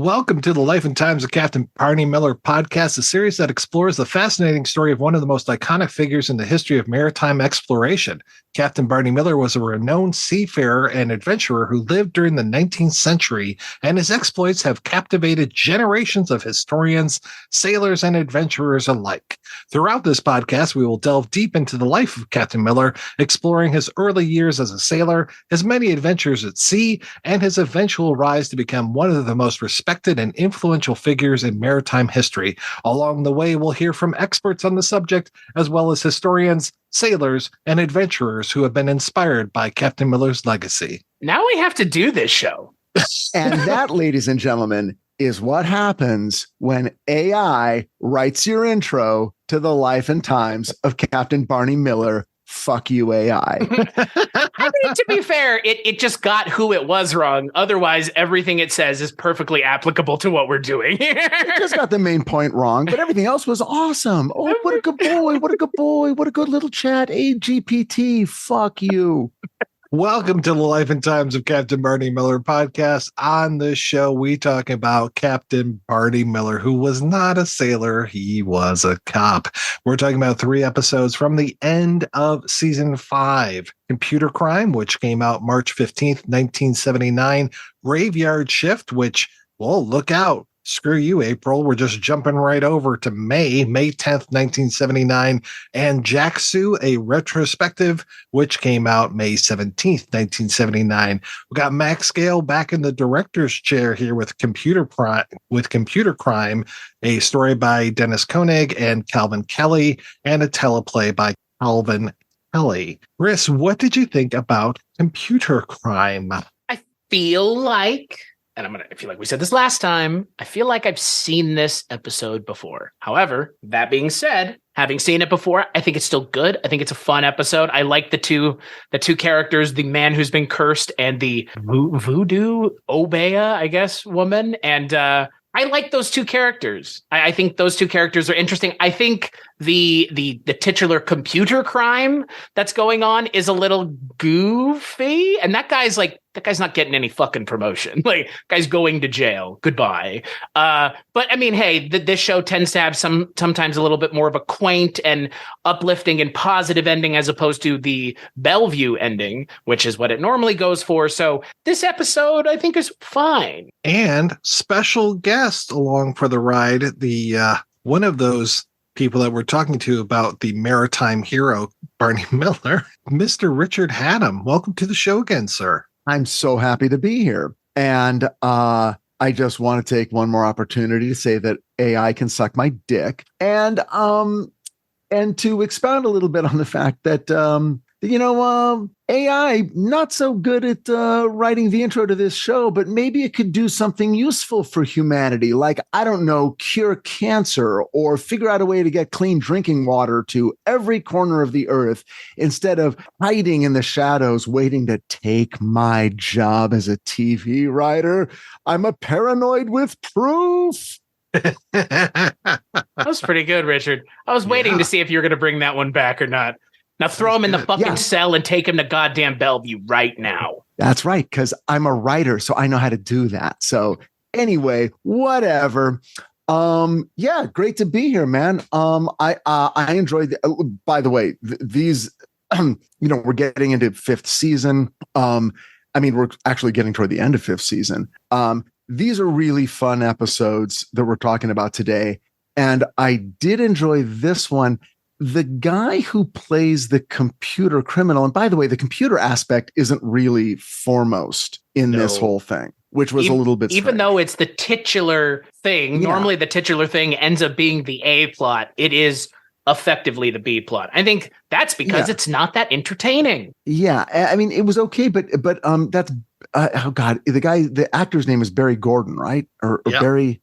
Welcome to the Life and Times of Captain Barney Miller podcast, a series that explores the fascinating story of one of the most iconic figures in the history of maritime exploration. Captain Barney Miller was a renowned seafarer and adventurer who lived during the 19th century, and his exploits have captivated generations of historians, sailors, and adventurers alike. Throughout this podcast, we will delve deep into the life of Captain Miller, exploring his early years as a sailor, his many adventures at sea, and his eventual rise to become one of the most respected and influential figures in maritime history. Along the way, we'll hear from experts on the subject, as well as historians, sailors, and adventurers who have been inspired by Captain Miller's legacy. Now we have to do this show. And that, ladies and gentlemen, is what happens when AI writes your intro to the life and times of Captain Barney Miller. Fuck you, AI. I mean, to be fair, it just got who it was wrong. Otherwise, everything it says is perfectly applicable to what we're doing. It just got the main point wrong, but everything else was awesome. Oh, what a good boy. What a good boy. What a good little chat. AGPT. Fuck you. Welcome to the Life and Times of Captain Barney Miller podcast. On this show, we talk about Captain Barney Miller, who was not a sailor. He was a cop. We're talking about 3 episodes from the end of season 5. Computer Crime, which came out March 15th, 1979. Graveyard Shift, which, well, look out. Screw you, April. We're just jumping right over to May 10th, 1979. And Jack Soo, a retrospective, which came out May 17th, 1979. We got Max Gale back in the director's chair here with Computer Crime, a story by Dennis Koenig and Calvin Kelly, and a teleplay by Calvin Kelly. Chris, what did you think about Computer Crime? I feel like we said this last time, I feel like I've seen this episode before. However, that being said, having seen it before, I think it's still good. I think it's a fun episode. I like the two characters, the man who's been cursed and the voodoo Obeah, I guess, woman. And I like those two characters. I think those two characters are interesting. I think the titular Computer Crime that's going on is a little goofy, and that guy's not getting any fucking promotion. Like, guy's going to jail. Goodbye. But I mean, hey, this show tends to have sometimes a little bit more of a quaint and uplifting and positive ending as opposed to the Bellevue ending, which is what it normally goes for. So this episode, I think, is fine. And special guest along for the ride, the one of those people that we're talking to about the maritime hero, Barney Miller, Mr. Richard Hatem. Welcome to the show again, sir. I'm so happy to be here. And I just want to take one more opportunity to say that AI can suck my dick. And to expound a little bit on the fact that, AI, not so good at writing the intro to this show, but maybe it could do something useful for humanity. Like, I don't know, cure cancer or figure out a way to get clean drinking water to every corner of the earth instead of hiding in the shadows, waiting to take my job as a TV writer. I'm a paranoid with proof. That was pretty good, Richard. I was waiting to see if you were going to bring that one back or not. Now throw him in the fucking cell and take him to goddamn Bellevue right now. That's right, because I'm a writer, so I know how to do that. So anyway, whatever. Great to be here, man. I enjoyed. By the way, these, we're getting into 5th season. We're actually getting toward the end of 5th season. These are really fun episodes that we're talking about today, and I did enjoy this one. The guy who plays the computer criminal, and by the way, the computer aspect isn't really foremost in this whole thing, which was a little bit strange. Even though it's the titular thing, normally the titular thing ends up being the A plot. It is effectively the B plot. I think that's because it's not that entertaining. Yeah, I mean, it was okay, but that's the actor's name is Barry Gordon, right? Or Barry,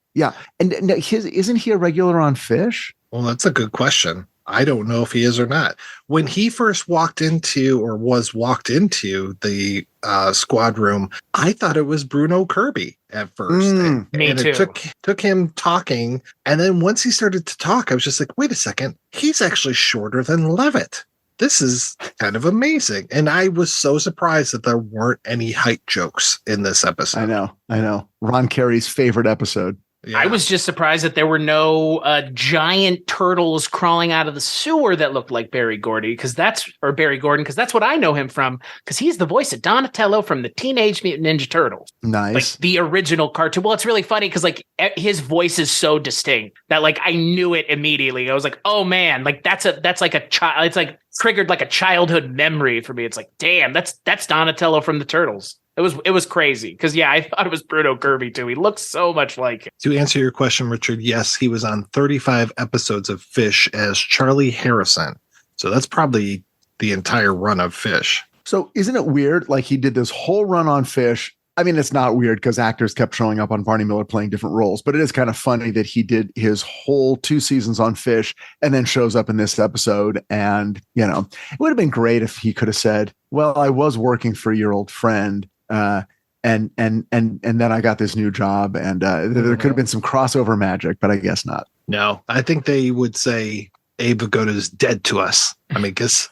and isn't he a regular on Fish? Well, that's a good question. I don't know if he is or not. When he first was walked into the squad room, I thought it was Bruno Kirby at first. Me too. It took him talking. And then once he started to talk, I was just like, wait a second. He's actually shorter than Levitt. this is kind of amazing. And I was so surprised that there weren't any height jokes in this episode. I know. Ron Carey's favorite episode. Yeah. I was just surprised that there were no giant turtles crawling out of the sewer that looked like Barry Gordon, because that's what I know him from, because he's the voice of Donatello from the Teenage Mutant Ninja Turtles. Nice. Like the original cartoon. Well, it's really funny because like his voice is so distinct that like I knew it immediately. I was like, oh man, like that's like a child. It's like triggered like a childhood memory for me. It's like, damn, that's Donatello from the Turtles. It was crazy because, yeah, I thought it was Bruno Kirby, too. He looks so much like him. To answer your question, Richard, yes, he was on 35 episodes of Fish as Charlie Harrison. So that's probably the entire run of Fish. So isn't it weird? Like he did this whole run on Fish. I mean, it's not weird because actors kept showing up on Barney Miller playing different roles, but it is kind of funny that he did his whole 2 seasons on Fish and then shows up in this episode. And, you know, it would have been great if he could have said, well, I was working for your old friend. And then I got this new job, and there could have been some crossover magic, but I guess not. No, I think they would say Abe Vigoda's dead to us. I mean, because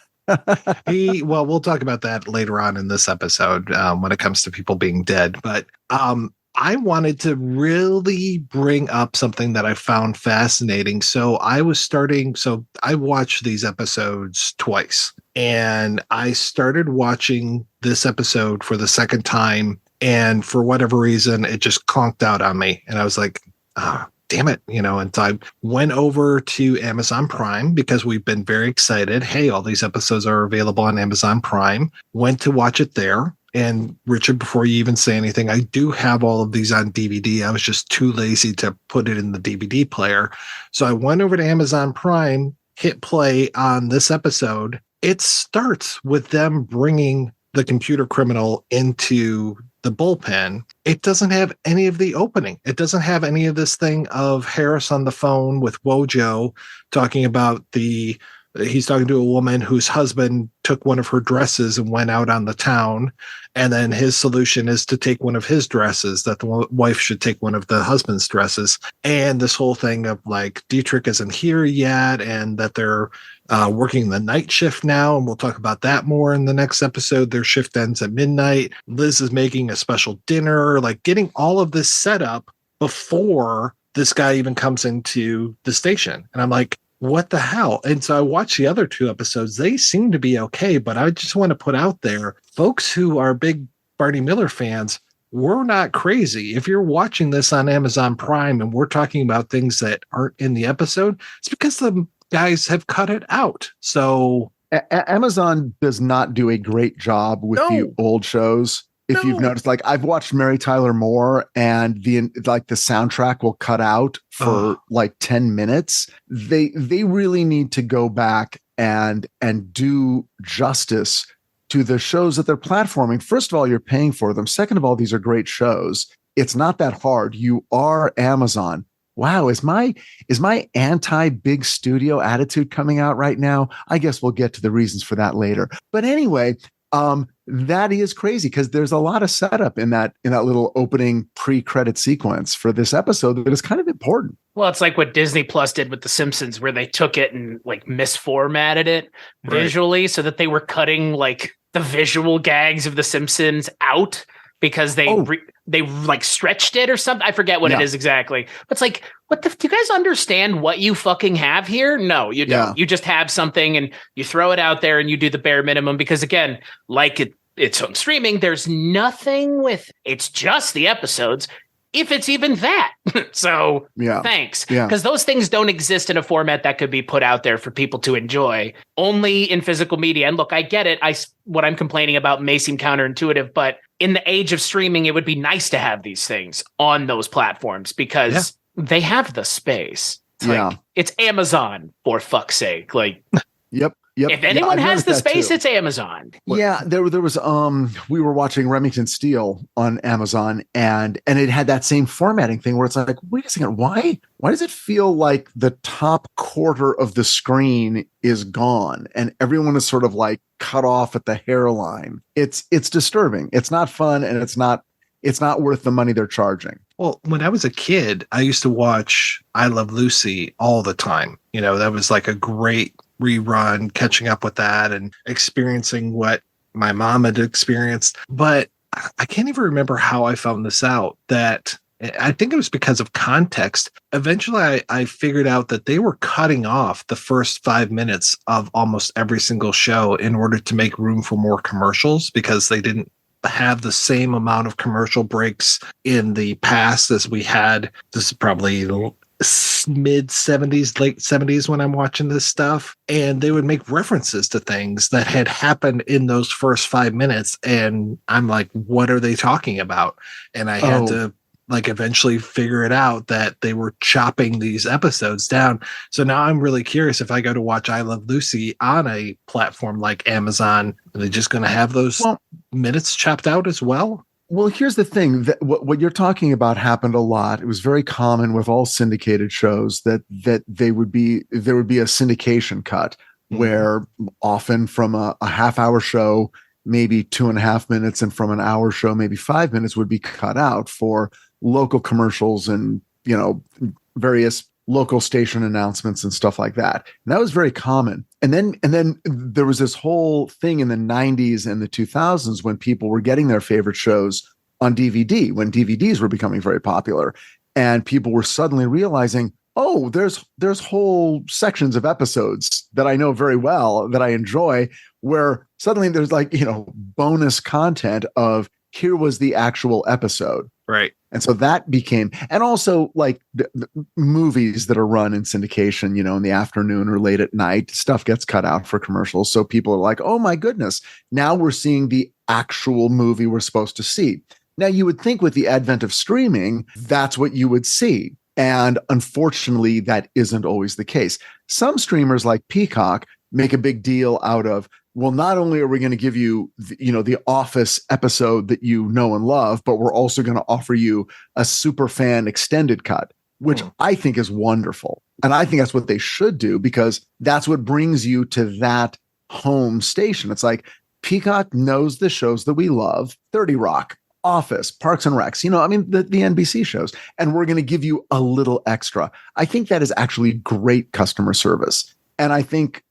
we'll talk about that later on in this episode when it comes to people being dead. But I wanted to really bring up something that I found fascinating. So I watched these episodes twice, and I started watching this episode for the second time. And for whatever reason, it just conked out on me. And I was like, damn it. And so I went over to Amazon Prime because we've been very excited. Hey, all these episodes are available on Amazon Prime. Went to watch it there. And Richard, before you even say anything, I do have all of these on DVD. I was just too lazy to put it in the DVD player. So I went over to Amazon Prime, hit play on this episode. It starts with them bringing the computer criminal into the bullpen. It doesn't have any of the opening. It doesn't have any of this thing of Harris on the phone with Wojo talking about he's talking to a woman whose husband took one of her dresses and went out on the town. And then his solution is to take one of his dresses, that the wife should take one of the husband's dresses. And this whole thing of like Dietrich isn't here yet, and that they're working the night shift now. And we'll talk about that more in the next episode. Their shift ends at midnight. Liz is making a special dinner, like getting all of this set up before this guy even comes into the station. And I'm like, what the hell? And so I watched the other 2 episodes. They seem to be okay, but I just want to put out there, folks who are big Barney Miller fans, we're not crazy. If you're watching this on Amazon Prime and we're talking about things that aren't in the episode, it's because the guys have cut it out. So Amazon does not do a great job with the old shows. If you've noticed, like I've watched Mary Tyler Moore, and the soundtrack will cut out for like 10 minutes. They really need to go back and do justice to the shows that they're platforming. First of all, you're paying for them. Second of all, these are great shows. It's not that hard. You are Amazon. Wow, is my anti-big studio attitude coming out right now? I guess we'll get to the reasons for that later. But anyway, that is crazy because there's a lot of setup in that little opening pre-credit sequence for this episode that is kind of important. Well, it's like what Disney Plus did with The Simpsons, where they took it and like misformatted it visually so that they were cutting like the visual gags of The Simpsons out because they like stretched it or something. I forget what it is exactly. But it's like, do you guys understand what you fucking have here? No, you don't. Yeah. You just have something and you throw it out there and you do the bare minimum because, again, like it's on streaming, there's nothing it's just the episodes, if it's even that. So thanks. Because those things don't exist in a format that could be put out there for people to enjoy, only in physical media. And look, I get it. What I'm complaining about may seem counterintuitive, but in the age of streaming, it would be nice to have these things on those platforms because they have the space. It's Amazon, for fuck's sake. Like, Yep. If anyone has the space, it's Amazon. Yeah, there was we were watching Remington Steele on Amazon, and it had that same formatting thing where it's like, wait a second, why does it feel like the top quarter of the screen is gone and everyone is sort of like cut off at the hairline? It's disturbing. It's not fun, and it's not worth the money they're charging. Well, when I was a kid, I used to watch I Love Lucy all the time. That was like a great rerun, catching up with that and experiencing what my mom had experienced. But I can't even remember how I found this out. That I think it was because of context. Eventually, I figured out that they were cutting off the first 5 minutes of almost every single show in order to make room for more commercials, because they didn't have the same amount of commercial breaks in the past as we had. This is probably mid 70s, late 70s when I'm watching this stuff. And they would make references to things that had happened in those first 5 minutes. And I'm like, what are they talking about? And I had to eventually figure it out that they were chopping these episodes down. So now I'm really curious, if I go to watch I Love Lucy on a platform like Amazon, are they just going to have those minutes chopped out as well? Well, here's the thing, that what you're talking about happened a lot. It was very common with all syndicated shows that there would be a syndication cut, where often from a half-hour show, maybe 2.5 minutes, and from an hour show, maybe 5 minutes would be cut out for local commercials and, various local station announcements and stuff like that. And that was very common. And then there was this whole thing in the 90s and the 2000s when people were getting their favorite shows on DVD, when DVDs were becoming very popular, and people were suddenly realizing, oh, there's whole sections of episodes that I know very well, that I enjoy, where suddenly there's bonus content of, here was the actual episode. Right. And so that became, and also the movies that are run in syndication, in the afternoon or late at night, stuff gets cut out for commercials. So people are like, oh my goodness, now we're seeing the actual movie we're supposed to see. Now, you would think with the advent of streaming, that's what you would see. And unfortunately, that isn't always the case. Some streamers like Peacock make a big deal out of, well, not only are we going to give you, the Office episode that you know and love, but we're also going to offer you a super fan extended cut, which I think is wonderful. And I think that's what they should do, because that's what brings you to that home station. It's like, Peacock knows the shows that we love, 30 Rock, Office, Parks and Recs, the NBC shows, and we're going to give you a little extra. I think that is actually great customer service. And I think,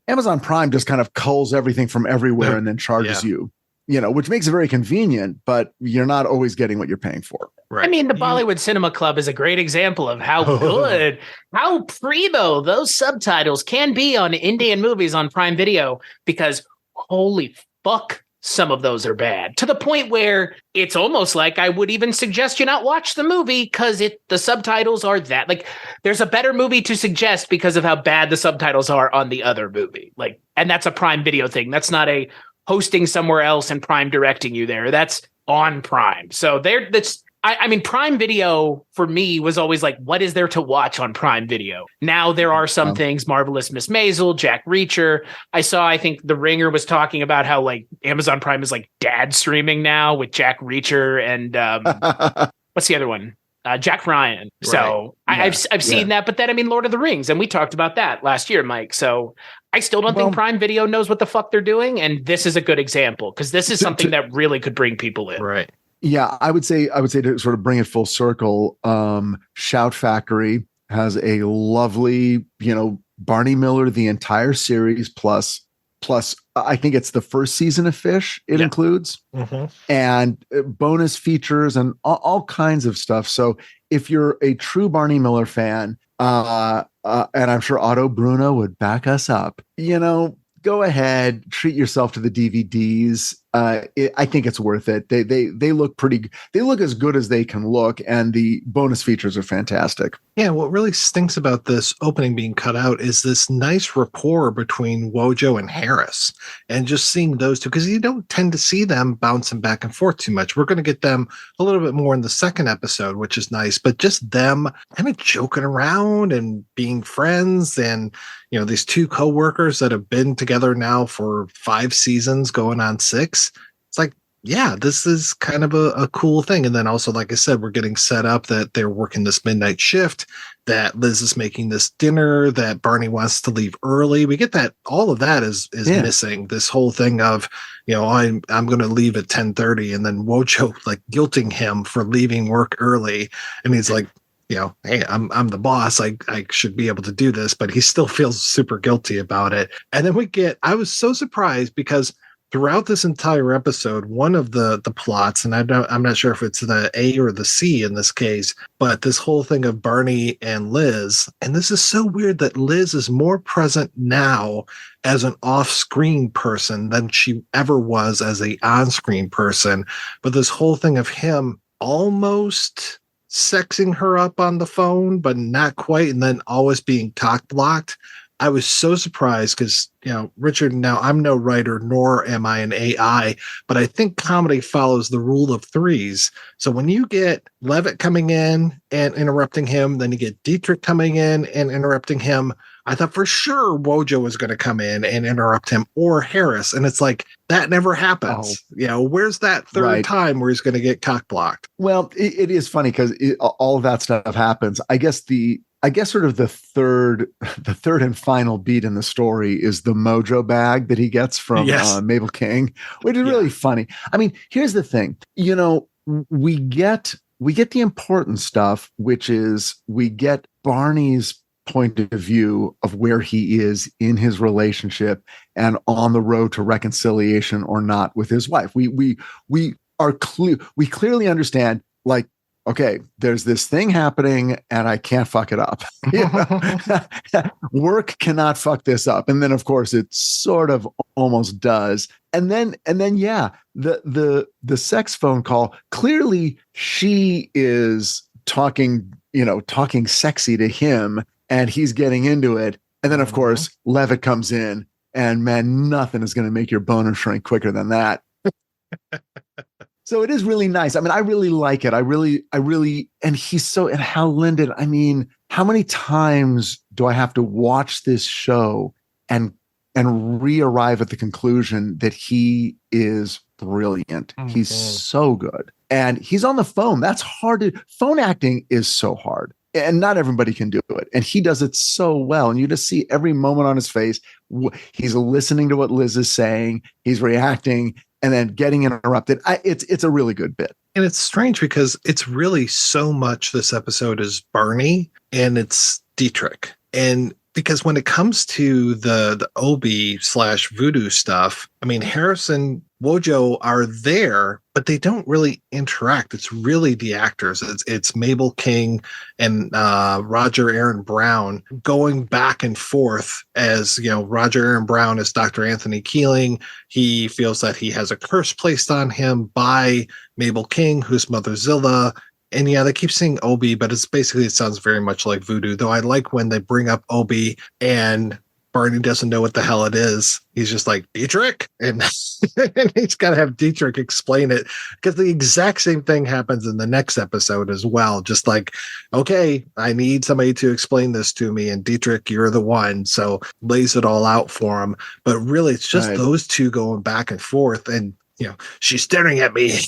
Amazon Prime just kind of culls everything from everywhere and then charges you, which makes it very convenient, but you're not always getting what you're paying for. Right. I mean, the Bollywood Cinema Club is a great example of how good, how primo those subtitles can be on Indian movies on Prime Video, because holy fuck, some of those are bad, to the point where it's almost like I would even suggest you not watch the movie, because the subtitles are that, there's a better movie to suggest because of how bad the subtitles are on the other movie. And that's a Prime Video thing. That's not a hosting somewhere else and Prime directing you there. That's on Prime. So I mean, Prime Video for me was always like, what is there to watch on Prime Video? Now there are some things, Marvelous Miss Maisel, Jack Reacher. I think The Ringer was talking about how Amazon Prime is dad streaming now with Jack Reacher and what's the other one? Jack Ryan. Right. So I've seen that, but then I mean, Lord of the Rings, and we talked about that last year, Mike. So I still don't think Prime Video knows what the fuck they're doing, and this is a good example, because this is something that really could bring people in. Right. Yeah, I would say to sort of bring it full circle, Shout Factory has a lovely, Barney Miller, the entire series, plus I think it's the first season of Fish it includes, and bonus features and all kinds of stuff. So if you're a true Barney Miller fan, and I'm sure Otto Bruno would back us up, go ahead, treat yourself to the DVDs. I think it's worth it. They look pretty. They look as good as they can look, and the bonus features are fantastic. Yeah, what really stinks about this opening being cut out is this nice rapport between Wojo and Harris, and just seeing those two, because you don't tend to see them bouncing back and forth too much. We're going to get them a little bit more in the second episode, which is nice, but just them kind of joking around and being friends, and these two coworkers that have been together now for 5 seasons, going on 6. It's like, yeah, this is kind of a cool thing. And then also, like I said, we're getting set up that they're working this midnight shift, that Liz is making this dinner, that Barney wants to leave early. We get that all of that is missing. This whole thing of, I'm going to leave at 10:30, and then Wojo guilting him for leaving work early. And he's like, hey, I'm the boss. I should be able to do this, but he still feels super guilty about it. And then I was so surprised because throughout this entire episode, one of the plots, and I'm not sure if it's the A or the C in this case, but this whole thing of Barney and Liz, and this is so weird that Liz is more present now as an off-screen person than she ever was as a on-screen person. But this whole thing of him almost sexing her up on the phone, but not quite, and then always being cock blocked. I was so surprised because, Richard, now I'm no writer, nor am I an AI, but I think comedy follows the rule of threes. So when you get Levitt coming in and interrupting him, then you get Dietrich coming in and interrupting him, I thought for sure Wojo was going to come in and interrupt him, or Harris. And it's like, that never happens. Where's that third time where he's going to get cock blocked? Well, it is funny because all of that stuff happens. I guess sort of the third and final beat in the story is the mojo bag that he gets from Mabel King, which is really funny. I mean, here's the thing, we get the important stuff, which is we get Barney's point of view of where he is in his relationship and on the road to reconciliation or not with his wife. We clearly understand, like, okay, there's this thing happening and I can't fuck it up. Work cannot fuck this up. And then of course it sort of almost does. And then the sex phone call, clearly she is talking sexy to him and he's getting into it. And then of course Levitt comes in and man, nothing is going to make your boner shrink quicker than that. So it is really nice. I mean, I really like it. I really, and and Hal Linden, I mean, how many times do I have to watch this show and re-arrive at the conclusion that he is brilliant? Mm-hmm. He's so good. And he's on the phone. That's hard. Phone acting is so hard. And not everybody can do it. And he does it so well. And you just see every moment on his face. He's listening to what Liz is saying. He's reacting and then getting interrupted. It's a really good bit. And it's strange because it's really so much this episode is Barney and it's Dietrich. And because when it comes to the Obi / voodoo stuff, I mean, Harris and Wojo are there, but they don't really interact. It's really the actors. It's Mabel King and Roger Aaron Brown going back and forth as, Roger Aaron Brown is Dr. Anthony Keeling. He feels that he has a curse placed on him by Mabel King, who's Mother Zilla. And they keep saying Obi, but it sounds very much like voodoo, though I like when they bring up Obi and Barney doesn't know what the hell it is. He's just like, Dietrich? And, and he's got to have Dietrich explain it because the exact same thing happens in the next episode as well. Just like, okay, I need somebody to explain this to me. And Dietrich, you're the one. So lays it all out for him. But really, it's just those two going back and forth. And, she's staring at me.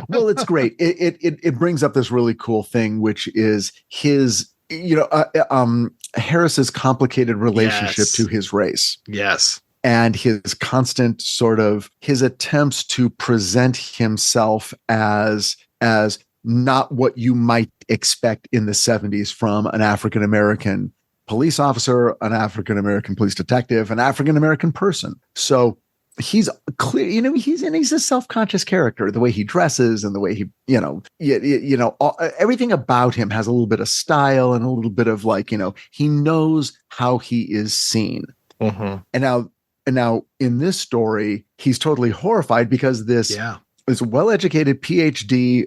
Well, it's great. It brings up this really cool thing, which is his, Harris's complicated relationship to his race. Yes. And his constant his attempts to present himself as not what you might expect in the 70s from an African-American police officer, an African-American police detective, an African-American person. So he's clear, he's a self-conscious character, the way he dresses and the way he, everything about him has a little bit of style and a little bit of he knows how he is seen. Mm-hmm. And now in this story, he's totally horrified because this well-educated PhD,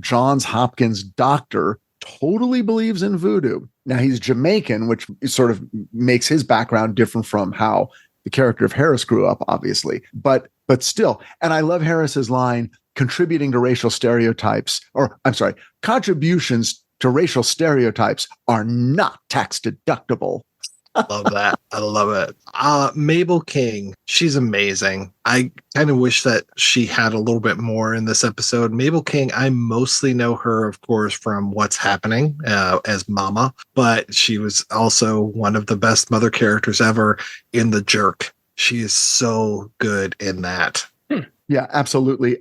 Johns Hopkins doctor totally believes in voodoo. Now he's Jamaican, which sort of makes his background different from how the character of Harris grew up, obviously, but still. And I love Harris's line, contributions to racial stereotypes are not tax deductible. Love that. I love it. Mabel King, she's amazing. I kind of wish that she had a little bit more in this episode. Mabel King, I mostly know her, of course, from What's Happening as Mama, but she was also one of the best mother characters ever in The Jerk. She is so good in that. Yeah, absolutely.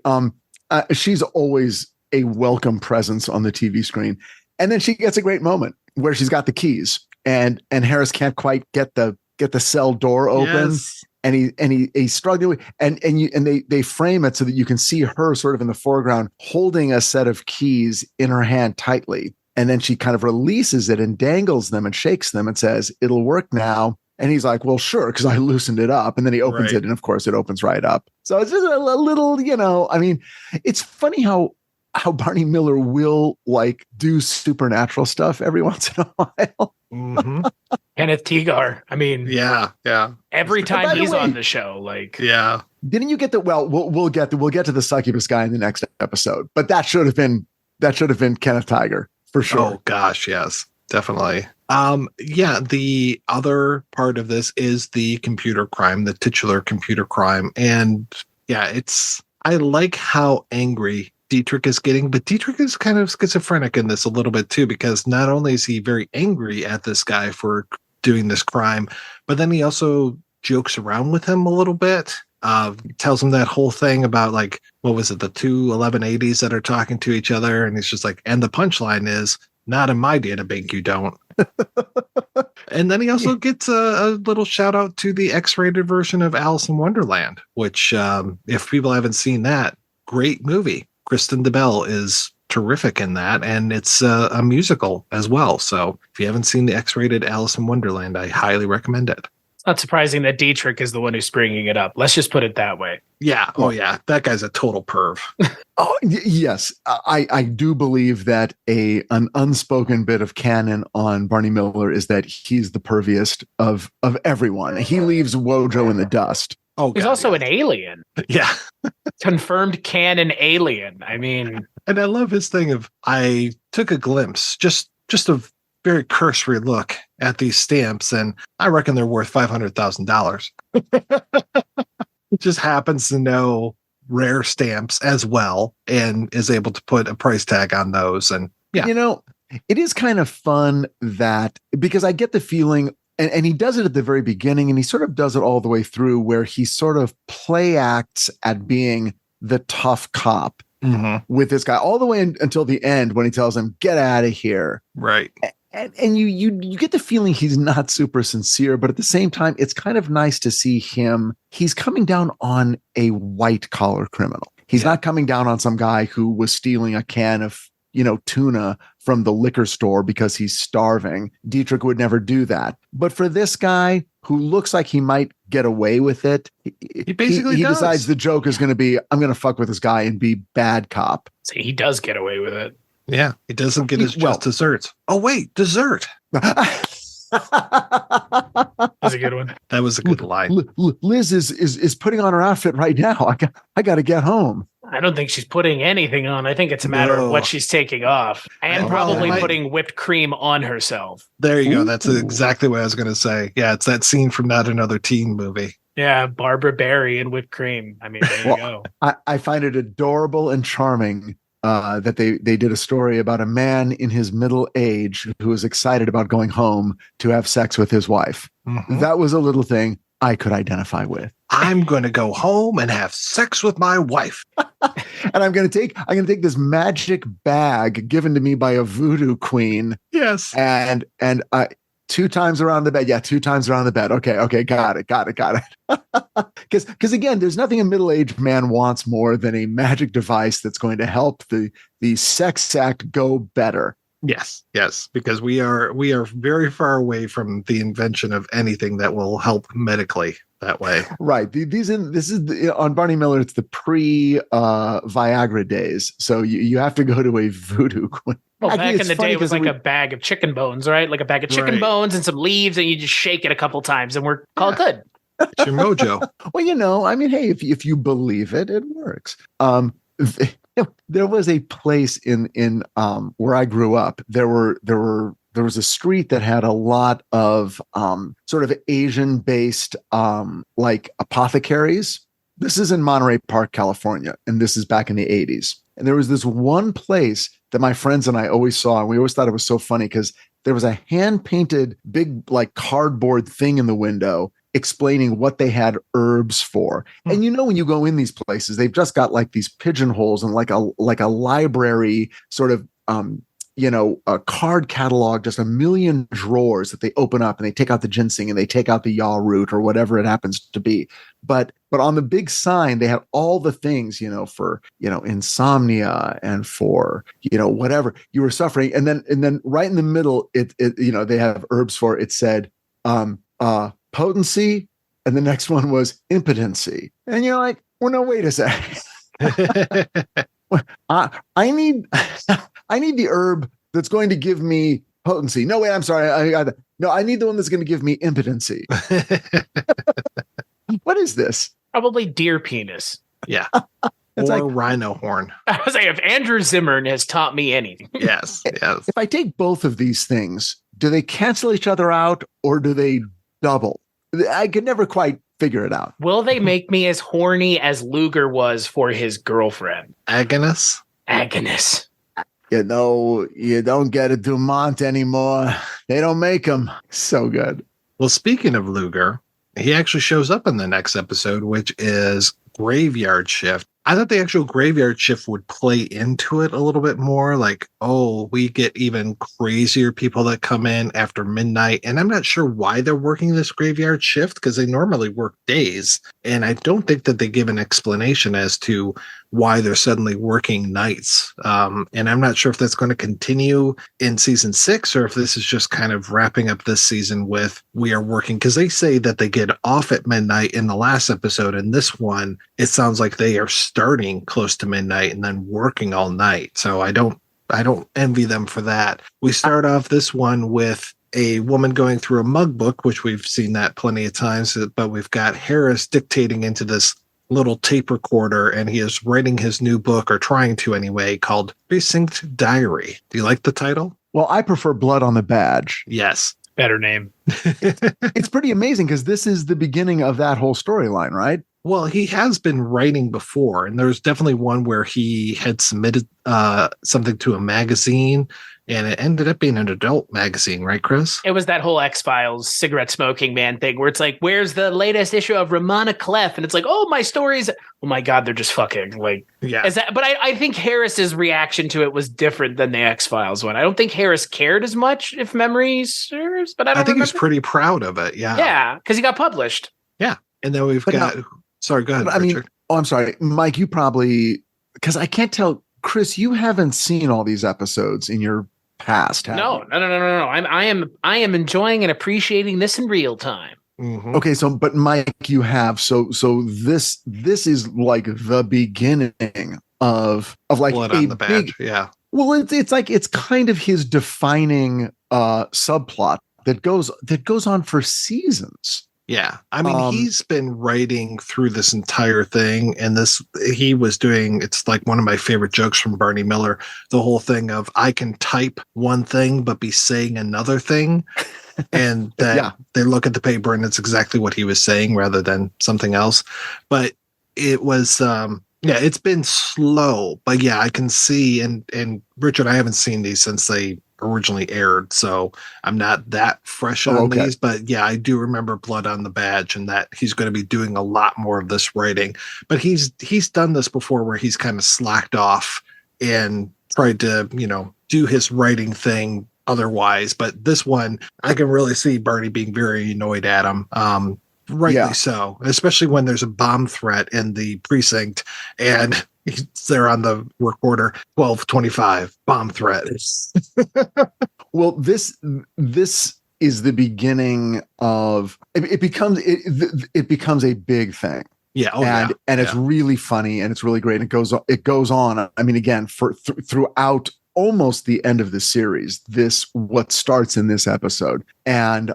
She's always a welcome presence on the TV screen. And then she gets a great moment where she's got the keys and Harris can't quite get the cell door open. Yes. And he's struggling, and they frame it so that you can see her sort of in the foreground holding a set of keys in her hand tightly. And then she kind of releases it and dangles them and shakes them and says, "It'll work now." And he's like, "Well, sure," because I loosened it up. And then he opens it, and of course it opens right up. So it's just a little, I mean, it's funny how Barney Miller will like do supernatural stuff every once in a while. Mm-hmm. Kenneth Teagar. I mean, yeah. every time By the he's way, on the show, like, Yeah. Didn't you get the? Well, we'll get to the succubus guy in the next episode, but that should have been Kenneth Tiger for sure. Oh gosh, yes, definitely. Yeah, the other part of this is the computer crime, the titular computer crime. And yeah, I like how angry Dietrich is getting, but Dietrich is kind of schizophrenic in this a little bit too, because not only is he very angry at this guy for doing this crime, but then he also jokes around with him a little bit. Tells him that whole thing about like, what was it, the two 1180s that are talking to each other, and he's just like, and the punchline is, not in my data bank, you don't. And then he also gets a little shout out to the X-rated version of Alice in Wonderland, which if people haven't seen that, great movie. Kristen DeBell is terrific in that, and it's a musical as well. So if you haven't seen the X-rated Alice in Wonderland, I highly recommend it. it's not surprising that Dietrich is the one who's bringing it up. Let's just put it that way. Yeah. Oh, yeah. That guy's a total perv. Yes. I do believe that an unspoken bit of canon on Barney Miller is that he's the perviest of everyone. He leaves Wojo in the dust. Oh, he's also an alien. Yeah. Confirmed canon alien. I mean, and I love his thing of, I took a glimpse, just a very cursory look at these stamps, and I reckon they're worth $500,000. It just happens to know rare stamps as well and is able to put a price tag on those. And yeah, you know, it is kind of fun that, because I get the feeling, and he does it at the very beginning, and he sort of does it all the way through, where he sort of play acts at being the tough cop with this guy all the way until the end, when he tells him, "Get out of here." Right. And you get the feeling he's not super sincere, but at the same time, it's kind of nice to see him. He's coming down on a white collar criminal. He's not coming down on some guy who was stealing a can of, tuna from the liquor store because he's starving. Dietrich would never do that. But for this guy who looks like he might get away with it, he basically decides the joke is going to be, I'm going to fuck with this guy and be bad cop. See, he does get away with it. Yeah, he doesn't get his just desserts. Oh, wait, dessert. That's a good one. That was a good line. Liz is putting on her outfit right now. I got to get home. I don't think she's putting anything on. I think it's a matter of what she's taking off, and probably putting whipped cream on herself. There you go. That's exactly what I was going to say. Yeah, it's that scene from Not Another Teen Movie. Yeah, Barbara Barry and whipped cream. I mean, there you go. I find it adorable and charming that they did a story about a man in his middle age who was excited about going home to have sex with his wife. Mm-hmm. That was a little thing I could identify with. I'm going to go home and have sex with my wife. And I'm going to take this magic bag given to me by a voodoo queen. Yes. And 2 times around the bed. Yeah, 2 times around the bed. Okay, got it. Because again, there's nothing a middle-aged man wants more than a magic device that's going to help the sex act go better. Yes, because we are very far away from the invention of anything that will help medically that way. Right. This is on Barney Miller. It's the pre-Viagra days, so you have to go to a voodoo queen. Well, back in the day, it was like a bag of chicken bones, right? Like a bag of chicken bones and some leaves, and you just shake it a couple times, and we're called good. It's your mojo. Well, I mean, hey, if you believe it, it works. There was a place in where I grew up. There was a street that had a lot of sort of Asian-based like apothecaries. This is in Monterey Park, California, and this is back in the 80s. And there was this one place that my friends and I always saw, and we always thought it was so funny because there was a hand-painted big like cardboard thing in the window explaining what they had herbs for. And when you go in these places, they've just got like these pigeonholes and like a library sort of a card catalog, just a million drawers that they open up and they take out the ginseng and they take out the yaw root or whatever it happens to be. But on the big sign, they have all the things, for, insomnia and for, whatever you were suffering. And then right in the middle, they have herbs for it. It said, potency. And the next one was impotency. And you're like, well, no, wait a second. I need the herb that's going to give me potency. No, wait, I'm sorry. I need the one that's going to give me impotency. What is this? Probably deer penis. Yeah. It's or like rhino horn. I was like, if Andrew Zimmern has taught me anything. Yes. If I take both of these things, do they cancel each other out or do they double? I could never quite figure it out. Will they make me as horny as Luger was for his girlfriend? Agnes. You don't get a Dumont anymore. They don't make them. So good. Well, speaking of Luger, he actually shows up in the next episode, which is Graveyard Shift. I thought the actual Graveyard Shift would play into it a little bit more. Like, we get even crazier people that come in after midnight. And I'm not sure why they're working this Graveyard Shift because they normally work days. And I don't think that they give an explanation as to why they're suddenly working nights. And I'm not sure if that's going to continue in season 6 or if this is just kind of wrapping up this season with we are working, because they say that they get off at midnight in the last episode. And this one, it sounds like they are starting close to midnight and then working all night. So I don't envy them for that. We start off this one with a woman going through a mug book, which we've seen that plenty of times, but we've got Harris dictating into this little tape recorder, and he is writing his new book, or trying to anyway, called Precinct Diary. Do you like the title? Well, I prefer Blood on the Badge. Yes. Better name. It's pretty amazing because this is the beginning of that whole storyline, right? Well, he has been writing before, and there's definitely one where he had submitted something to a magazine, and it ended up being an adult magazine, right, Chris? It was that whole X-Files cigarette smoking man thing where it's like, where's the latest issue of Ramona Clef? And it's like, oh, my stories. Oh my God, they're just fucking like, yeah. But I think Harris's reaction to it was different than the X-Files one. I don't think Harris cared as much, if memory serves, but I think he's pretty proud of it. Yeah. Yeah. Cause he got published. Yeah. And then we've got, sorry, go ahead. Richard. I'm sorry, Mike, you probably, cause I can't tell, Chris, you haven't seen all these episodes in your past. No. I am enjoying and appreciating this in real time. Mm-hmm. Okay, so but Mike, you have so this is like the beginning of like Blood on the Badge. Yeah. Well, it's kind of his defining subplot that goes on for seasons. Yeah. I mean, he's been writing through this entire thing, and it's like one of my favorite jokes from Barney Miller, the whole thing of I can type one thing but be saying another thing. And that they look at the paper and it's exactly what he was saying rather than something else. But it was it's been slow, but yeah, I can see, and Richard, I haven't seen these since they originally aired, so I'm not that fresh on these, but yeah, I do remember Blood on the Badge and that he's going to be doing a lot more of this writing. But he's done this before where he's kind of slacked off and tried to, do his writing thing otherwise. But this one, I can really see Barney being very annoyed at him. Rightly so, especially when there's a bomb threat in the precinct and he's there on the recorder, 12:25 bomb threat. Well, this is the beginning of it becomes a big thing. Yeah. And it's really funny and it's really great. And it goes on. I mean, again, throughout almost the end of the series, what starts in this episode, and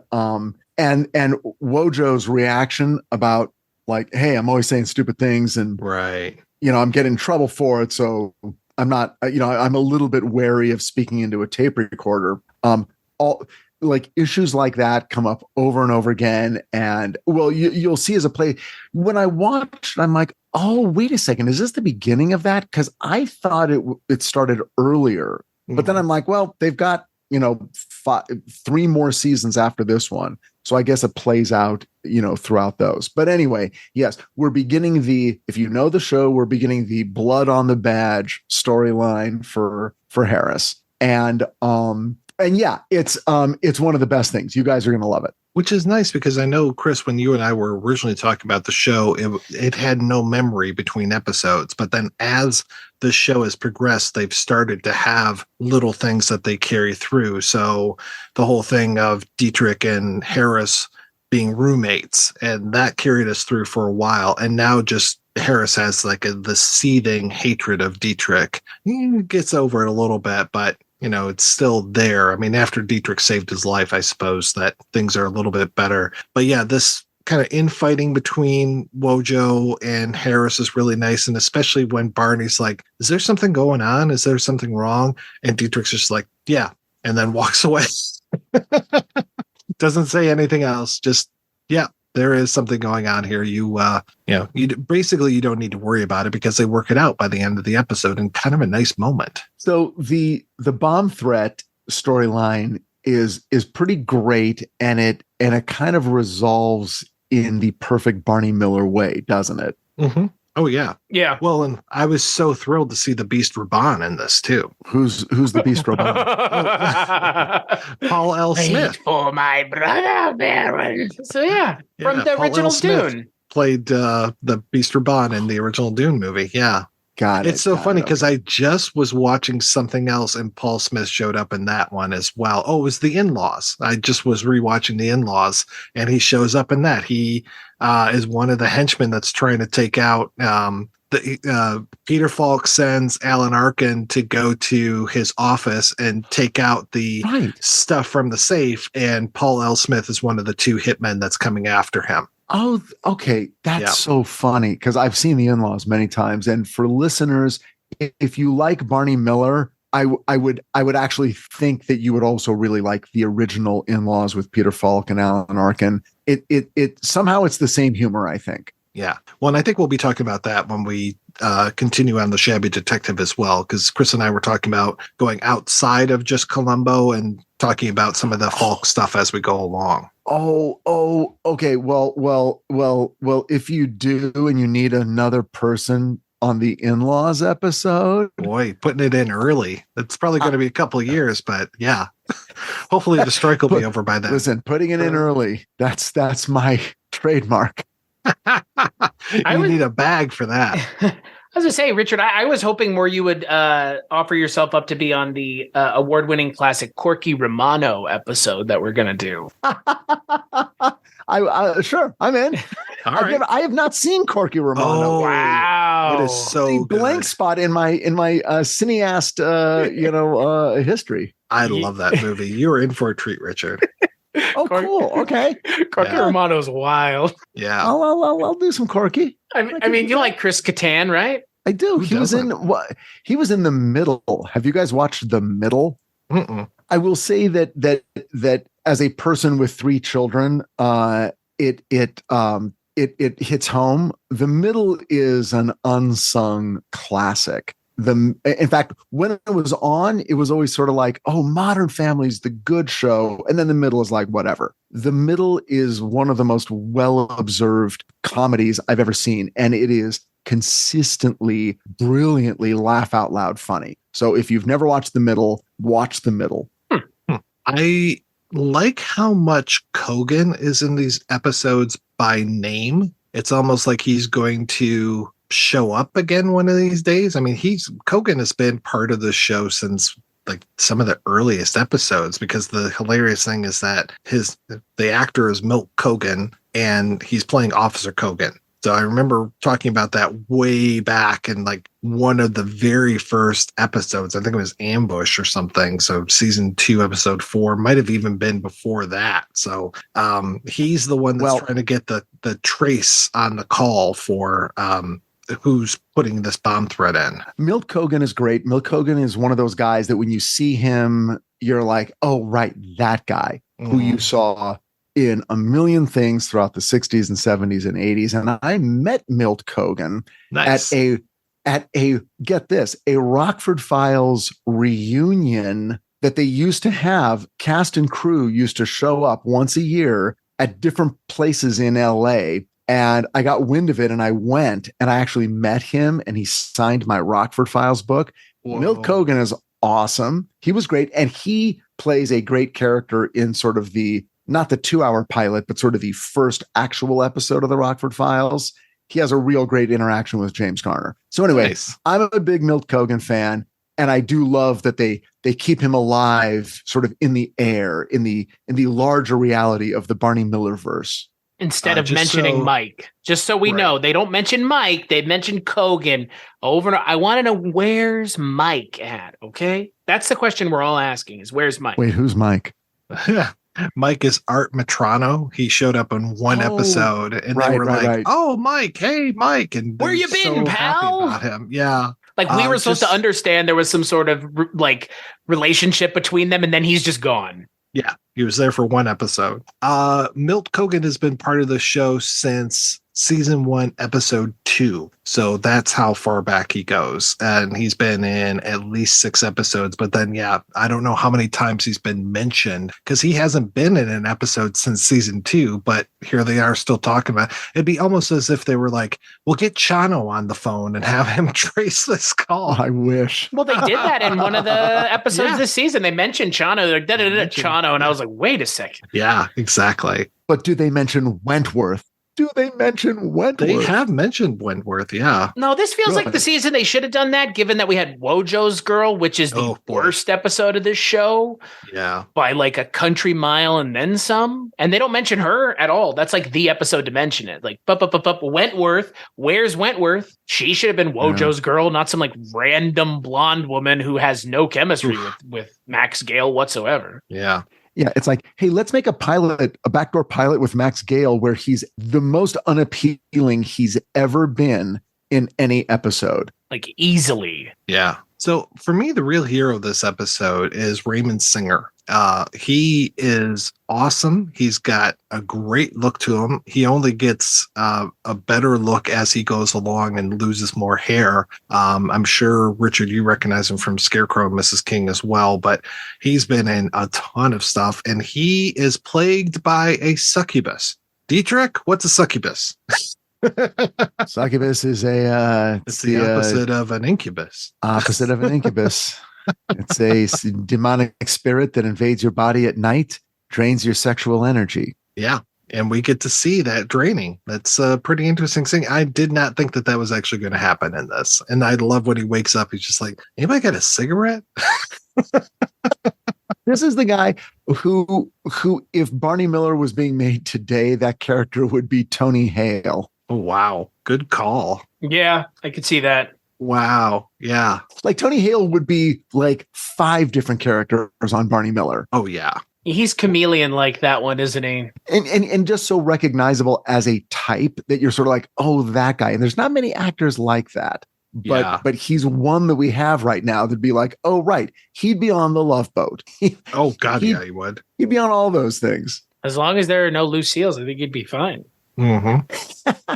Wojo's reaction about like, hey, I'm always saying stupid things, and right, I'm getting in trouble for it, so I'm not, I'm a little bit wary of speaking into a tape recorder. All like issues like that come up over and over again, and you'll see as a play when I watched, I'm like, oh, wait a second, is this the beginning of that? Because I thought it started earlier, but then I'm like, well, they've got 3 more seasons after this one, so I guess it plays out throughout those. But anyway, yes, we're beginning if you know the show, we're beginning the Blood on the Badge storyline for Harris. And yeah, it's one of the best things. You guys are going to love it. Which is nice because I know, Chris, when you and I were originally talking about the show, it had no memory between episodes. But then as the show has progressed, they've started to have little things that they carry through. So the whole thing of Dietrich and Harris being roommates, and that carried us through for a while. And now just Harris has like the seething hatred of Dietrich. He gets over it a little bit, but it's still there. I mean, after Dietrich saved his life, I suppose that things are a little bit better. But yeah, this kind of infighting between Wojo and Harris is really nice. And especially when Barney's like, is there something going on? Is there something wrong? And Dietrich's just like, yeah. And then walks away. Doesn't say anything else. Just, yeah, there is something going on here. You basically you don't need to worry about it because they work it out by the end of the episode in kind of a nice moment. So the bomb threat storyline is pretty great, and it kind of resolves in the perfect Barney Miller way, doesn't it? Mm-hmm. Oh yeah, yeah. Well, and I was so thrilled to see the Beast Raban in this too. Who's the Beast Raban? Paul L. Smith. Wait for my brother, Baron. So yeah, from the Paul original L. Smith Dune. Played the Beast Raban in the original Dune movie. Yeah. It's so funny because I just was watching something else and Paul Smith showed up in that one as well. Oh, it was The In-Laws. I just was rewatching The In-Laws and he shows up in that. He is one of the henchmen that's trying to take out Peter Falk sends Alan Arkin to go to his office and take out the stuff from the safe. And Paul L. Smith is one of the two hitmen that's coming after him. Oh, okay. That's so funny because I've seen The In-Laws many times. And for listeners, if you like Barney Miller, I would actually think that you would also really like the original In-Laws with Peter Falk and Alan Arkin. It somehow it's the same humor, I think. Yeah. Well, and I think we'll be talking about that when we continue on The Shabby Detective as well, because Chris and I were talking about going outside of just Columbo and talking about some of the Falk stuff as we go along. Oh, okay. Well, if you do and you need another person on the In-Laws episode. Boy, putting it in early. It's probably going to be a couple of years, but yeah. Hopefully the strike will be over by then. Listen, putting it in early, that's my trademark. You need a bag for that. I was going to say, Richard, I was hoping more you would offer yourself up to be on the award-winning classic Corky Romano episode that we're going to do. Sure, I'm in. I have not seen Corky Romano. Oh, wow. It is so good. Blank spot in my cineast history. I love that movie. You were in for a treat, Richard. Oh, cool. Okay. Corky Romano's wild. Yeah. I'll do some Corky. I mean, you like Chris Kattan, right? I do. He was in The Middle. Have you guys watched The Middle? Mm-mm. I will say that as a person with 3 children, it hits home. The Middle is an unsung classic. In fact, when it was on, it was always sort of like, oh, Modern Family's the good show. And then The Middle is like, whatever. The Middle is one of the most well-observed comedies I've ever seen. And it is consistently, brilliantly laugh out loud funny. So if you've never watched The Middle, watch The Middle. I like how much Kogan is in these episodes by name. It's almost like he's going to show up again one of these days. I mean, Kogan has been part of the show since like some of the earliest episodes, because the hilarious thing is that the actor is Milt Kogan and he's playing Officer Kogan. So I remember talking about that way back in like one of the very first episodes. I think it was Ambush or something. So season 2, episode 4 might have even been before that. So he's the one that's trying to get the trace on the call for who's putting this bomb threat in. Milt Kogan is great. Milt Kogan is one of those guys that when you see him, you're like, oh, right, that guy who you saw in a million things throughout the 60s and 70s and 80s. And I met Milt Kogan at a get this, a Rockford Files reunion that they used to have. Cast and crew used to show up once a year at different places in LA. And I got wind of it and I went and I actually met him and he signed my Rockford Files book. Whoa. Milt Kogan is awesome. He was great. And he plays a great character in sort of not the 2-hour pilot, but sort of the first actual episode of the Rockford Files. He has a real great interaction with James Garner. So anyway, nice. I'm a big Milt Cogan fan. And I do love that they keep him alive sort of in the air, in the larger reality of the Barney Miller verse. Instead of mentioning Mike, just so we know, they don't mention Mike. They mention Cogan over and over. I want to know, where's Mike at? Okay. That's the question we're all asking, is where's Mike? Wait, who's Mike? Mike is Art Metrano. He showed up in one episode and they were like, oh, Mike, hey, Mike. And where you been, pal? About him. Yeah. Like we were supposed to understand there was some sort of like relationship between them, and then he's just gone. Yeah, he was there for one episode. Milt Cogan has been part of the show since season 1, episode 2. So that's how far back he goes. And he's been in at least 6 episodes. But then, yeah, I don't know how many times he's been mentioned because he hasn't been in an episode since season 2. But here they are still talking about it. It'd be almost as if they were like, we'll get Chano on the phone and have him trace this call. I wish. Well, they did that in one of the episodes this season. They mentioned Chano. They're like, Chano. And I was like, wait a second. Yeah, exactly. But do they mention Wentworth? Do they mention Wentworth? They have mentioned Wentworth, yeah. No, this feels like the season they should have done that, given that we had Wojo's Girl, which is the worst episode of this show. Yeah. By like a country mile and then some. And they don't mention her at all. That's like the episode to mention it. Like, Wentworth. Where's Wentworth? She should have been Wojo's Girl, not some like random blonde woman who has no chemistry with Max Gale whatsoever. Yeah. Yeah, it's like, hey, let's make a backdoor pilot with Max Gale where he's the most unappealing he's ever been in any episode. Like easily. Yeah. So for me, the real hero of this episode is Raymond Singer. He is awesome. He's got a great look to him. He only gets a better look as he goes along and loses more hair. I'm sure, Richard, you recognize him from Scarecrow and Mrs. King as well, but he's been in a ton of stuff, and he is plagued by a succubus. Dietrich, what's a succubus? Succubus is it's the opposite of an incubus. Opposite of an incubus. It's a demonic spirit that invades your body at night, drains your sexual energy. Yeah. And we get to see that draining. That's a pretty interesting thing. I did not think that was actually going to happen in this. And I love when he wakes up. He's just like, anybody got a cigarette? This is the guy who, if Barney Miller was being made today, that character would be Tony Hale. Oh, wow. Good call. Yeah, I could see that. Wow. Yeah. Like Tony Hale would be like 5 different characters on Barney Miller. Oh, yeah. He's chameleon like that one, isn't he? And just so recognizable as a type that you're sort of like, oh, that guy. And there's not many actors like that. But he's one that we have right now that'd be like, oh, right. He'd be on the Love Boat. Oh, God, yeah, he would. He'd be on all those things. As long as there are no loose seals, I think he'd be fine. Mm-hmm.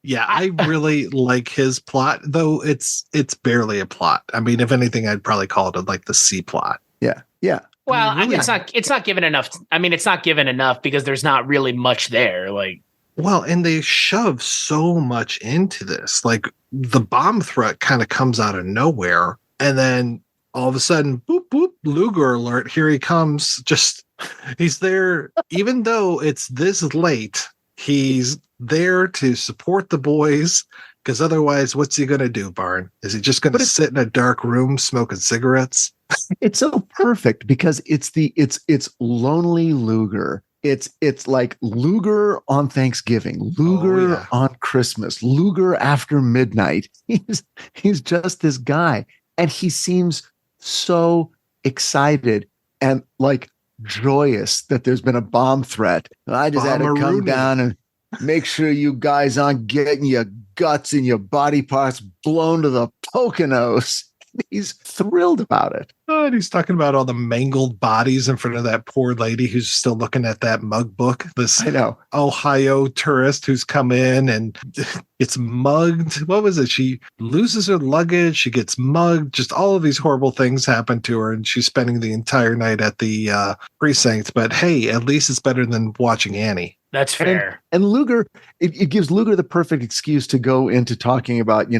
Yeah, I really like his plot, though it's barely a plot. I mean, if anything, I'd probably call it like the C plot. Yeah, yeah. Well, I mean, it's not given enough. I mean, it's not given enough because there's not really much there. Like, well, and they shove so much into this. Like the bomb threat kind of comes out of nowhere, and then all of a sudden, boop boop, Luger alert! Here he comes. He's there, even though it's this late. He's there to support the boys, because otherwise, what's he going to do, Barn? Is he just going to sit in a dark room smoking cigarettes? It's so perfect because it's lonely Luger. It's like Luger on Thanksgiving, Luger on Christmas, Luger after midnight. He's just this guy, and he seems so excited and like joyous that there's been a bomb threat. I just had to come down and make sure you guys aren't getting your guts and your body parts blown to the Poconos. He's thrilled about it. Oh, and he's talking about all the mangled bodies in front of that poor lady who's still looking at that mug book. This Ohio tourist who's come in and gets mugged. What was it? She loses her luggage. She gets mugged. Just all of these horrible things happen to her. And she's spending the entire night at the precinct. But hey, at least it's better than watching Annie. That's fair. And Luger, it gives Luger the perfect excuse to go into talking about,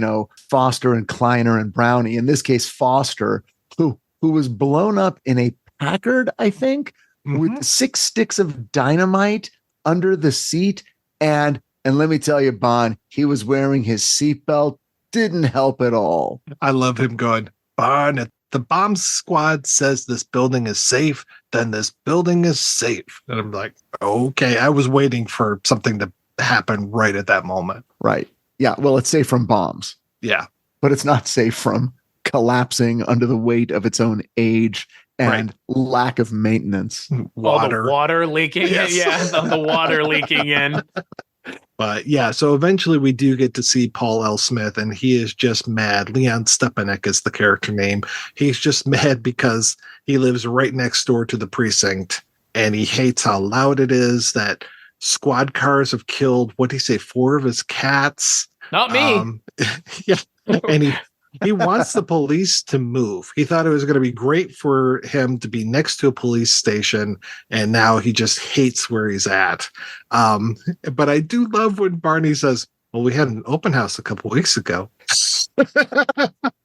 Foster and Kleiner and Brownie. In this case, Foster, who who was blown up in a Packard, I think, with 6 sticks of dynamite under the seat. And let me tell you, Bon, he was wearing his seatbelt. Didn't help at all. I love him going, Bon, if the bomb squad says this building is safe, then this building is safe. And I'm like, okay, I was waiting for something to happen right at that moment. Right. Yeah. Well, it's safe from bombs. Yeah. But it's not safe from collapsing under the weight of its own age and lack of maintenance. Water. Oh, the water leaking. Yes. Yeah. The water leaking in. But yeah, so eventually we do get to see Paul L. Smith, and he is just mad. Leon Stepanek is the character name. He's just mad because he lives right next door to the precinct, and he hates how loud it is, that squad cars have killed, what did he say, 4 of his cats? Not me. Yeah, and he wants the police to move. He thought it was going to be great for him to be next to a police station, and now he just hates where he's at. But I do love when Barney says, well, we had an open house a couple weeks ago.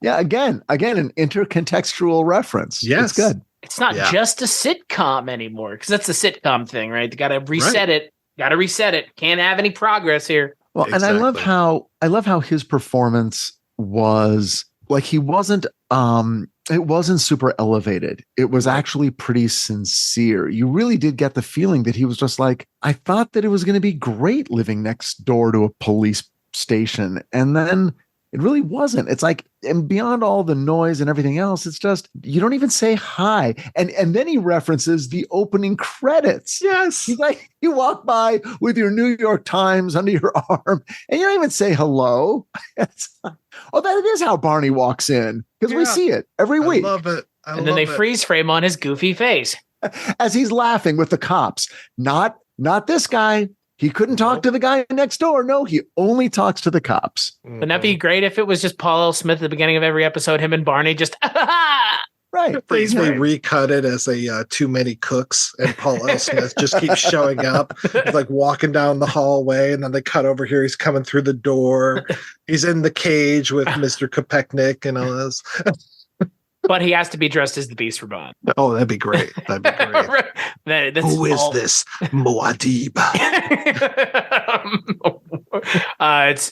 Yeah, again, an intercontextual reference. Yes. It's good. It's not just a sitcom anymore, because that's the sitcom thing, right? You got to reset it. Got to reset it. Can't have any progress here. Well, exactly. And I love how his performance was like, he wasn't it wasn't super elevated. It was actually pretty sincere. You really did get the feeling that he was just like, I thought that it was going to be great living next door to a police station, and then it really wasn't. It's like, and beyond all the noise and everything else, it's just, you don't even say hi. And then he references the opening credits. Yes. He's like, you walk by with your New York Times under your arm and you don't even say hello. Oh, that is how Barney walks in, because we see it every week. I love it. And then they freeze frame on his goofy face as he's laughing with the cops. Not this guy. He couldn't talk to the guy next door. No, he only talks to the cops. Wouldn't that be great if it was just Paul L. Smith at the beginning of every episode, him and Barney just right. Please, they recut it as a Too Many Cooks, and Paul L. Smith just keeps showing up. He's like walking down the hallway, and then they cut over here. He's coming through the door. He's in the cage with Mr. Kopechnik and all this. But he has to be dressed as the Beast for Bond. Oh, that'd be great. That'd be great. Who is this Muad'Dib?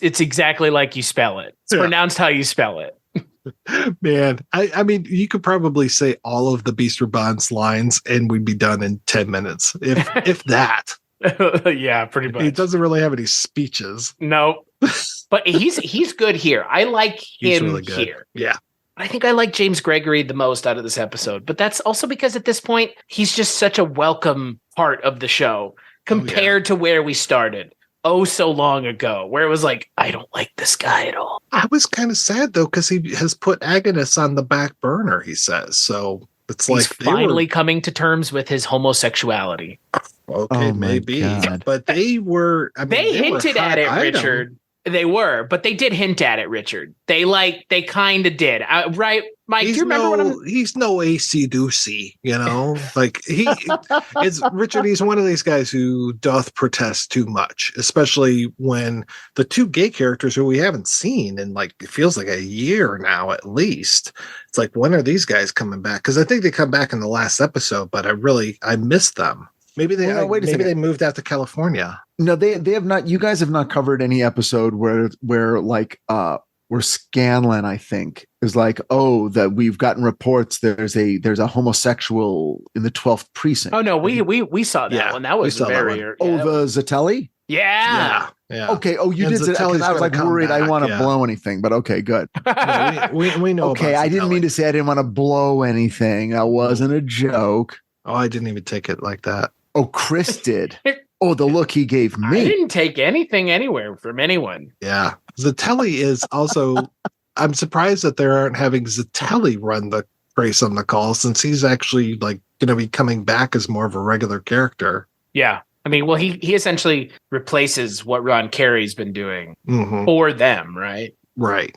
It's exactly like you spell it. It's pronounced how you spell it. Man, I mean, you could probably say all of the Beast for Bond's lines, and we'd be done in 10 minutes, if that. Yeah, pretty much. He doesn't really have any speeches. No, but he's good here. I like him really good here. Yeah. I think I like James Gregory the most out of this episode, but that's also because at this point, he's just such a welcome part of the show compared to where we started so long ago, where it was like, I don't like this guy at all. I was kind of sad, though, because he has put Agnes on the back burner, he says. So it's he's like finally coming to terms with his homosexuality. Okay, maybe. God. But they were... I mean, they hinted at it, item. Richard. They were, but they did hint at it, Richard. They kind of did. Right, Mike, do you remember what I'm... He's no AC Doocy, you know? Like, it's Richard, he's one of these guys who doth protest too much, especially when the 2 gay characters who we haven't seen in, like, it feels like a year now at least. It's like, when are these guys coming back? Because I think they come back in the last episode, but I missed them. Maybe they moved out to California. No, they have not. You guys have not covered any episode where Scanlan, I think, is like, oh, that we've gotten reports there's a homosexual in the 12th precinct. Oh no, we saw that one. That was very the Zatelli. Yeah. Okay. Oh, you did it. I was like worried. I want to blow anything, but okay, good. we know. Okay, I didn't mean to say I didn't want to blow anything. That wasn't a joke. Oh, I didn't even take it like that. Oh, Chris did. Oh, the look he gave me. I didn't take anything anywhere from anyone. Yeah. Zatelli is also, I'm surprised that they aren't having Zatelli run the race on the call, since he's actually like going to be coming back as more of a regular character. Yeah. I mean, well, he essentially replaces what Ron Carey's been doing for them, right? Right.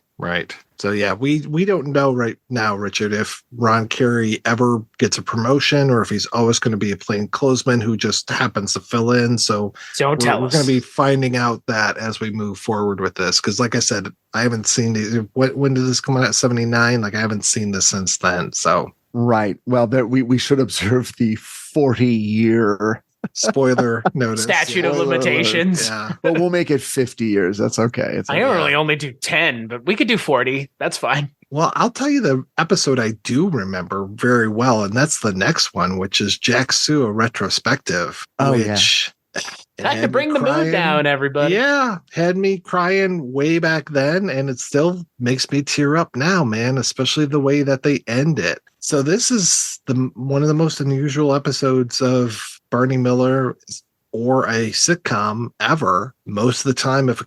So yeah, we don't know right now, Richard, if Ron Carey ever gets a promotion or if he's always going to be a plainclothesman who just happens to fill in. So we're going to be finding out that as we move forward with this, because like I said, I haven't seen when did this come out? 79? Like I haven't seen this since then. So Right. Well, we should observe the 40-year spoiler notice. Statute of limitations. Yeah. But we'll make it 50 years. That's okay. It's I okay. normally only do 10, but we could do 40. That's fine. Well, I'll tell you the episode I do remember very well, and that's the next one, which is Jack Soo, a retrospective. Oh, which Time to bring the mood down, everybody. Yeah, had me crying way back then, and it still makes me tear up now, man, especially the way that they end it. So this is one of the most unusual episodes of Barney Miller or a sitcom ever. Most of the time, if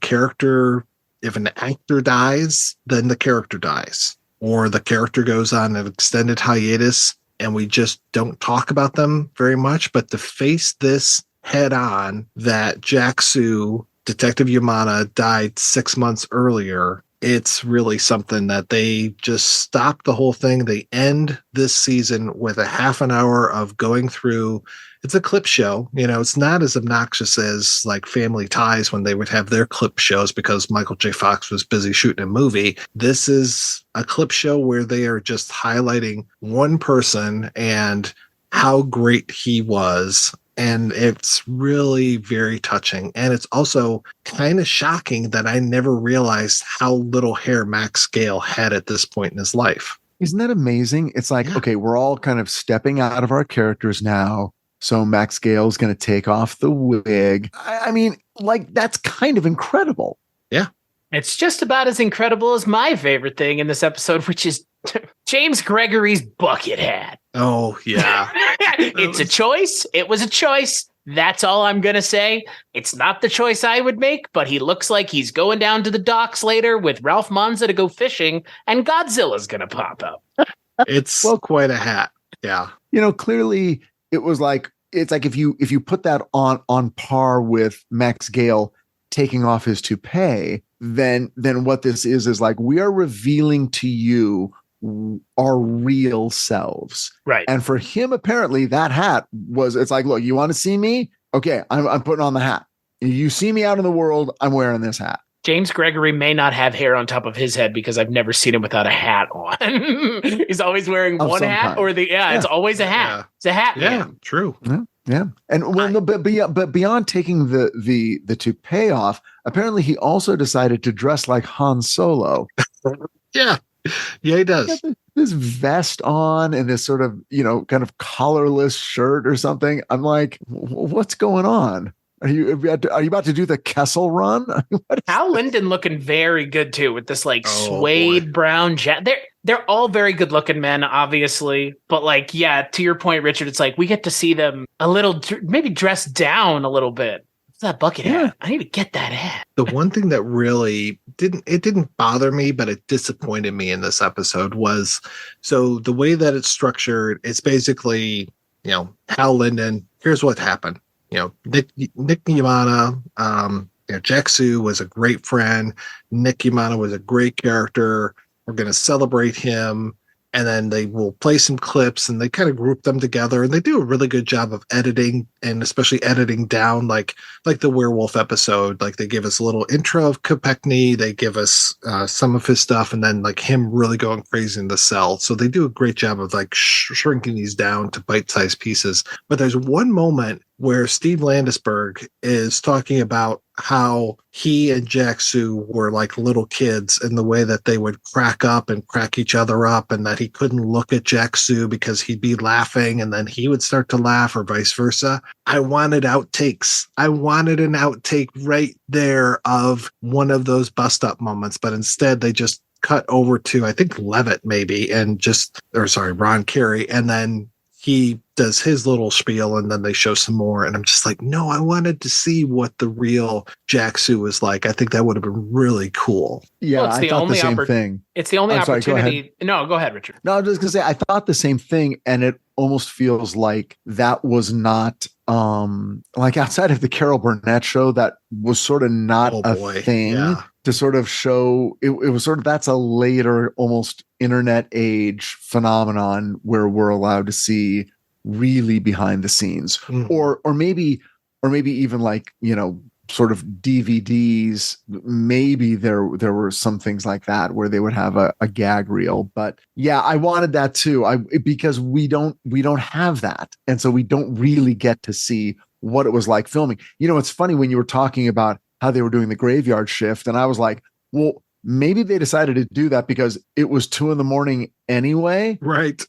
an actor dies, then the character dies, or the character goes on an extended hiatus and we just don't talk about them very much. But to face this head on, that Jack Soo, Detective Yamana, died 6 months earlier, it's really something that they just stop the whole thing. They end this season with a half an hour of going through. It's a clip show. It's not as obnoxious as like Family Ties when they would have their clip shows because Michael J. Fox was busy shooting a movie. This is a clip show where they are just highlighting one person and how great he was. And it's really very touching. And it's also kind of shocking that I never realized how little hair Max Gale had at this point in his life. Isn't that amazing? It's like, okay, we're all kind of stepping out of our characters now. So Max Gale's going to take off the wig. I mean, like, that's kind of incredible. Yeah. It's just about as incredible as my favorite thing in this episode, which is James Gregory's bucket hat. Oh, yeah. It's a choice. It was a choice. That's all I'm going to say. It's not the choice I would make, but he looks like he's going down to the docks later with Ralph Manza to go fishing, and Godzilla's going to pop up. It's quite a hat. Yeah. Clearly it was like, it's like if you put that on par with Max Gale taking off his toupee, then what this is like, we are revealing to you our real selves. Right. And for him, apparently that hat it's like, look, you want to see me? Okay, I'm putting on the hat. You see me out in the world, I'm wearing this hat. James Gregory may not have hair on top of his head because I've never seen him without a hat on. He's always wearing one hat kind. It's always a hat. Yeah. It's a hat. Yeah, man. True. Yeah. And but beyond taking the toupee off, apparently he also decided to dress like Han Solo. Yeah, he does. This vest on and this sort of, kind of collarless shirt or something. I'm like, what's going on? Are you about to do the Kessel Run? Hal Linden looking very good too with this suede brown jacket. They're all very good looking men, obviously, but to your point, Richard, it's like we get to see them a little, maybe dressed down a little bit. What's that bucket hat? I need to get that hat. The one thing that really didn't bother me, but it disappointed me in this episode was, so the way that it's structured, it's basically, Hal Linden, here's what happened. Nick Yamana, Jack Soo was a great friend. Nick Yamana was a great character. We're going to celebrate him. And then they will play some clips and they kind of group them together. And they do a really good job of editing, and especially editing down like the werewolf episode. Like they give us a little intro of Kopechne. They give us some of his stuff, and then him really going crazy in the cell. So they do a great job of shrinking these down to bite-sized pieces. But there's one moment where Steve Landesberg is talking about how he and Jack Soo were like little kids, and the way that they would crack up and crack each other up, and that he couldn't look at Jack Soo because he'd be laughing and then he would start to laugh, or vice versa. I wanted outtakes. I wanted an outtake right there of one of those bust up moments, but instead they just cut over to, I think, Levitt maybe, Ron Carey, and then he does his little spiel, and then they show some more. And I'm just like, no, I wanted to see what the real Jack Soo was like. I think that would have been really cool. Yeah, I thought the same thing. It's the only opportunity. No, go ahead, Richard. No, I was just going to say, I thought the same thing. And it almost feels like that was not, outside of the Carol Burnett show, that was sort of not a thing. Yeah. To sort of show it was sort of, that's a later, almost internet age phenomenon where we're allowed to see really behind the scenes, or maybe even sort of DVDs, maybe there were some things like that where they would have a gag reel. But yeah, I wanted that too. Because we don't have that, and so we don't really get to see what it was like filming. It's funny when you were talking about how they were doing the graveyard shift, and I was like, well, maybe they decided to do that because it was 2 a.m. anyway. Right.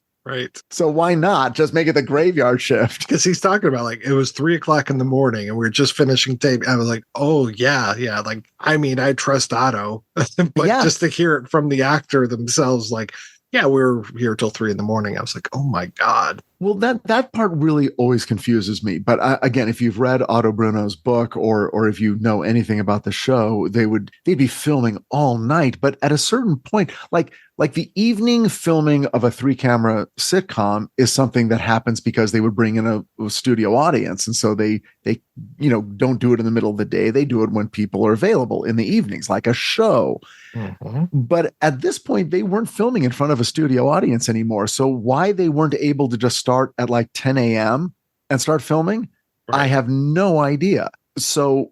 So why not just make it the graveyard shift? Because he's talking about like it was 3 o'clock in the morning and we're just finishing tape. I was like, oh yeah. Like, I mean, I trust Otto, but just to hear it from the actor themselves, like, yeah, we're here till 3 a.m. I was like, oh my God. Well, that part really always confuses me. But again, if you've read Otto Bruno's book or if you know anything about the show, they'd be filming all night. But at a certain point, like the evening filming of a 3-camera sitcom is something that happens because they would bring in a studio audience. And so they don't do it in the middle of the day. They do it when people are available in the evenings, like a show. Mm-hmm. But at this point, they weren't filming in front of a studio audience anymore. So why they weren't able to just start at like 10 a.m. and start filming, right. I have no idea. So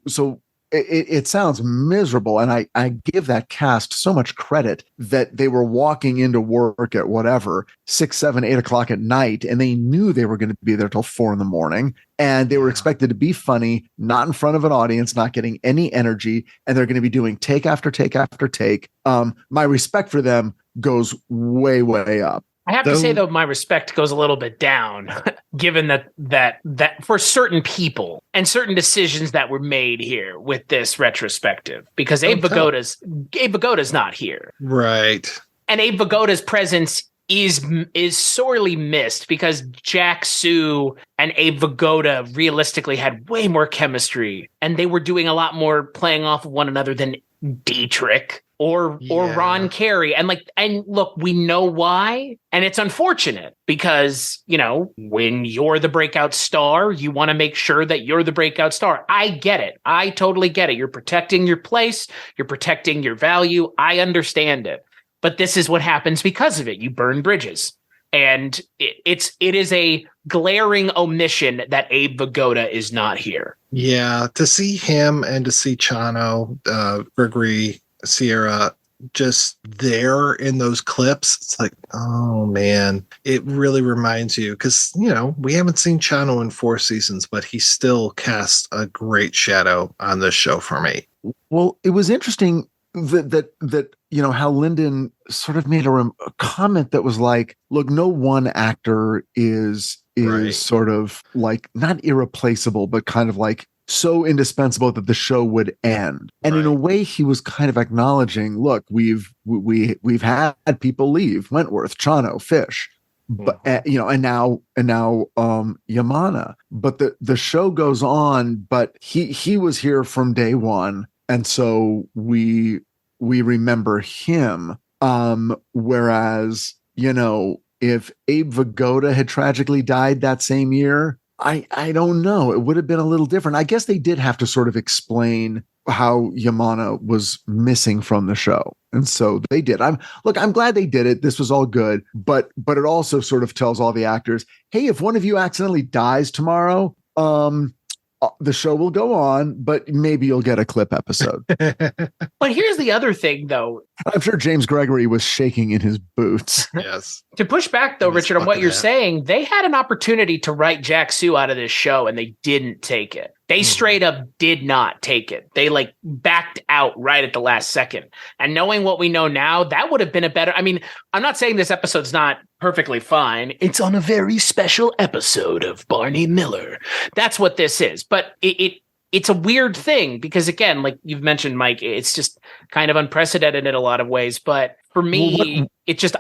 it sounds miserable. And I give that cast so much credit that they were walking into work at whatever, 6, 7, 8 o'clock at night. And they knew they were going to be there till 4 a.m. And they were expected to be funny, not in front of an audience, not getting any energy. And they're going to be doing take after take after take. My respect for them goes way, way up. I have to say, though, my respect goes a little bit down, given that for certain people and certain decisions that were made here with this retrospective, because Abe Vigoda's not here, right? And Abe Vigoda's presence is sorely missed because Jack Soo and Abe Vigoda realistically had way more chemistry, and they were doing a lot more playing off of one another than Dietrich or Ron Carey. And look, we know why. And it's unfortunate because, when you're the breakout star, you want to make sure that you're the breakout star. I get it. I totally get it. You're protecting your place. You're protecting your value. I understand it. But this is what happens because of it. You burn bridges. And it is a glaring omission that Abe Vigoda is not here. Yeah, to see him and to see Chano, Gregory, Sierra just there in those clips, it's like, oh man, it really reminds you because we haven't seen Chano in 4 seasons, but he still casts a great shadow on this show for me. Well, it was interesting that how Lyndon sort of made a comment that was like, look, no one actor is right. Sort of like not irreplaceable, but kind of like so indispensable that the show would end. And in a way, he was kind of acknowledging, look, we've had people leave: Wentworth, Chano, Fish, but and now Yamana. But the show goes on. But he was here from day one, and so we remember him. Whereas if Abe Vigoda had tragically died that same year, I don't know. It would have been a little different. I guess they did have to sort of explain how Yamana was missing from the show. And so they did. I'm glad they did it. This was all good. But it also sort of tells all the actors, hey, if one of you accidentally dies tomorrow, the show will go on, but maybe you'll get a clip episode. But here's the other thing, though. I'm sure James Gregory was shaking in his boots. Yes. To push back, though, Richard, on what you're saying, they had an opportunity to write Jack Soo out of this show, and they didn't take it. They straight up did not take it. They backed out right at the last second. And knowing what we know now, that would have been a better. I mean, I'm not saying this episode's not perfectly fine. It's on a very special episode of Barney Miller. That's what this is. But it's a weird thing because, again, like you've mentioned, Mike, it's just kind of unprecedented in a lot of ways. But for me,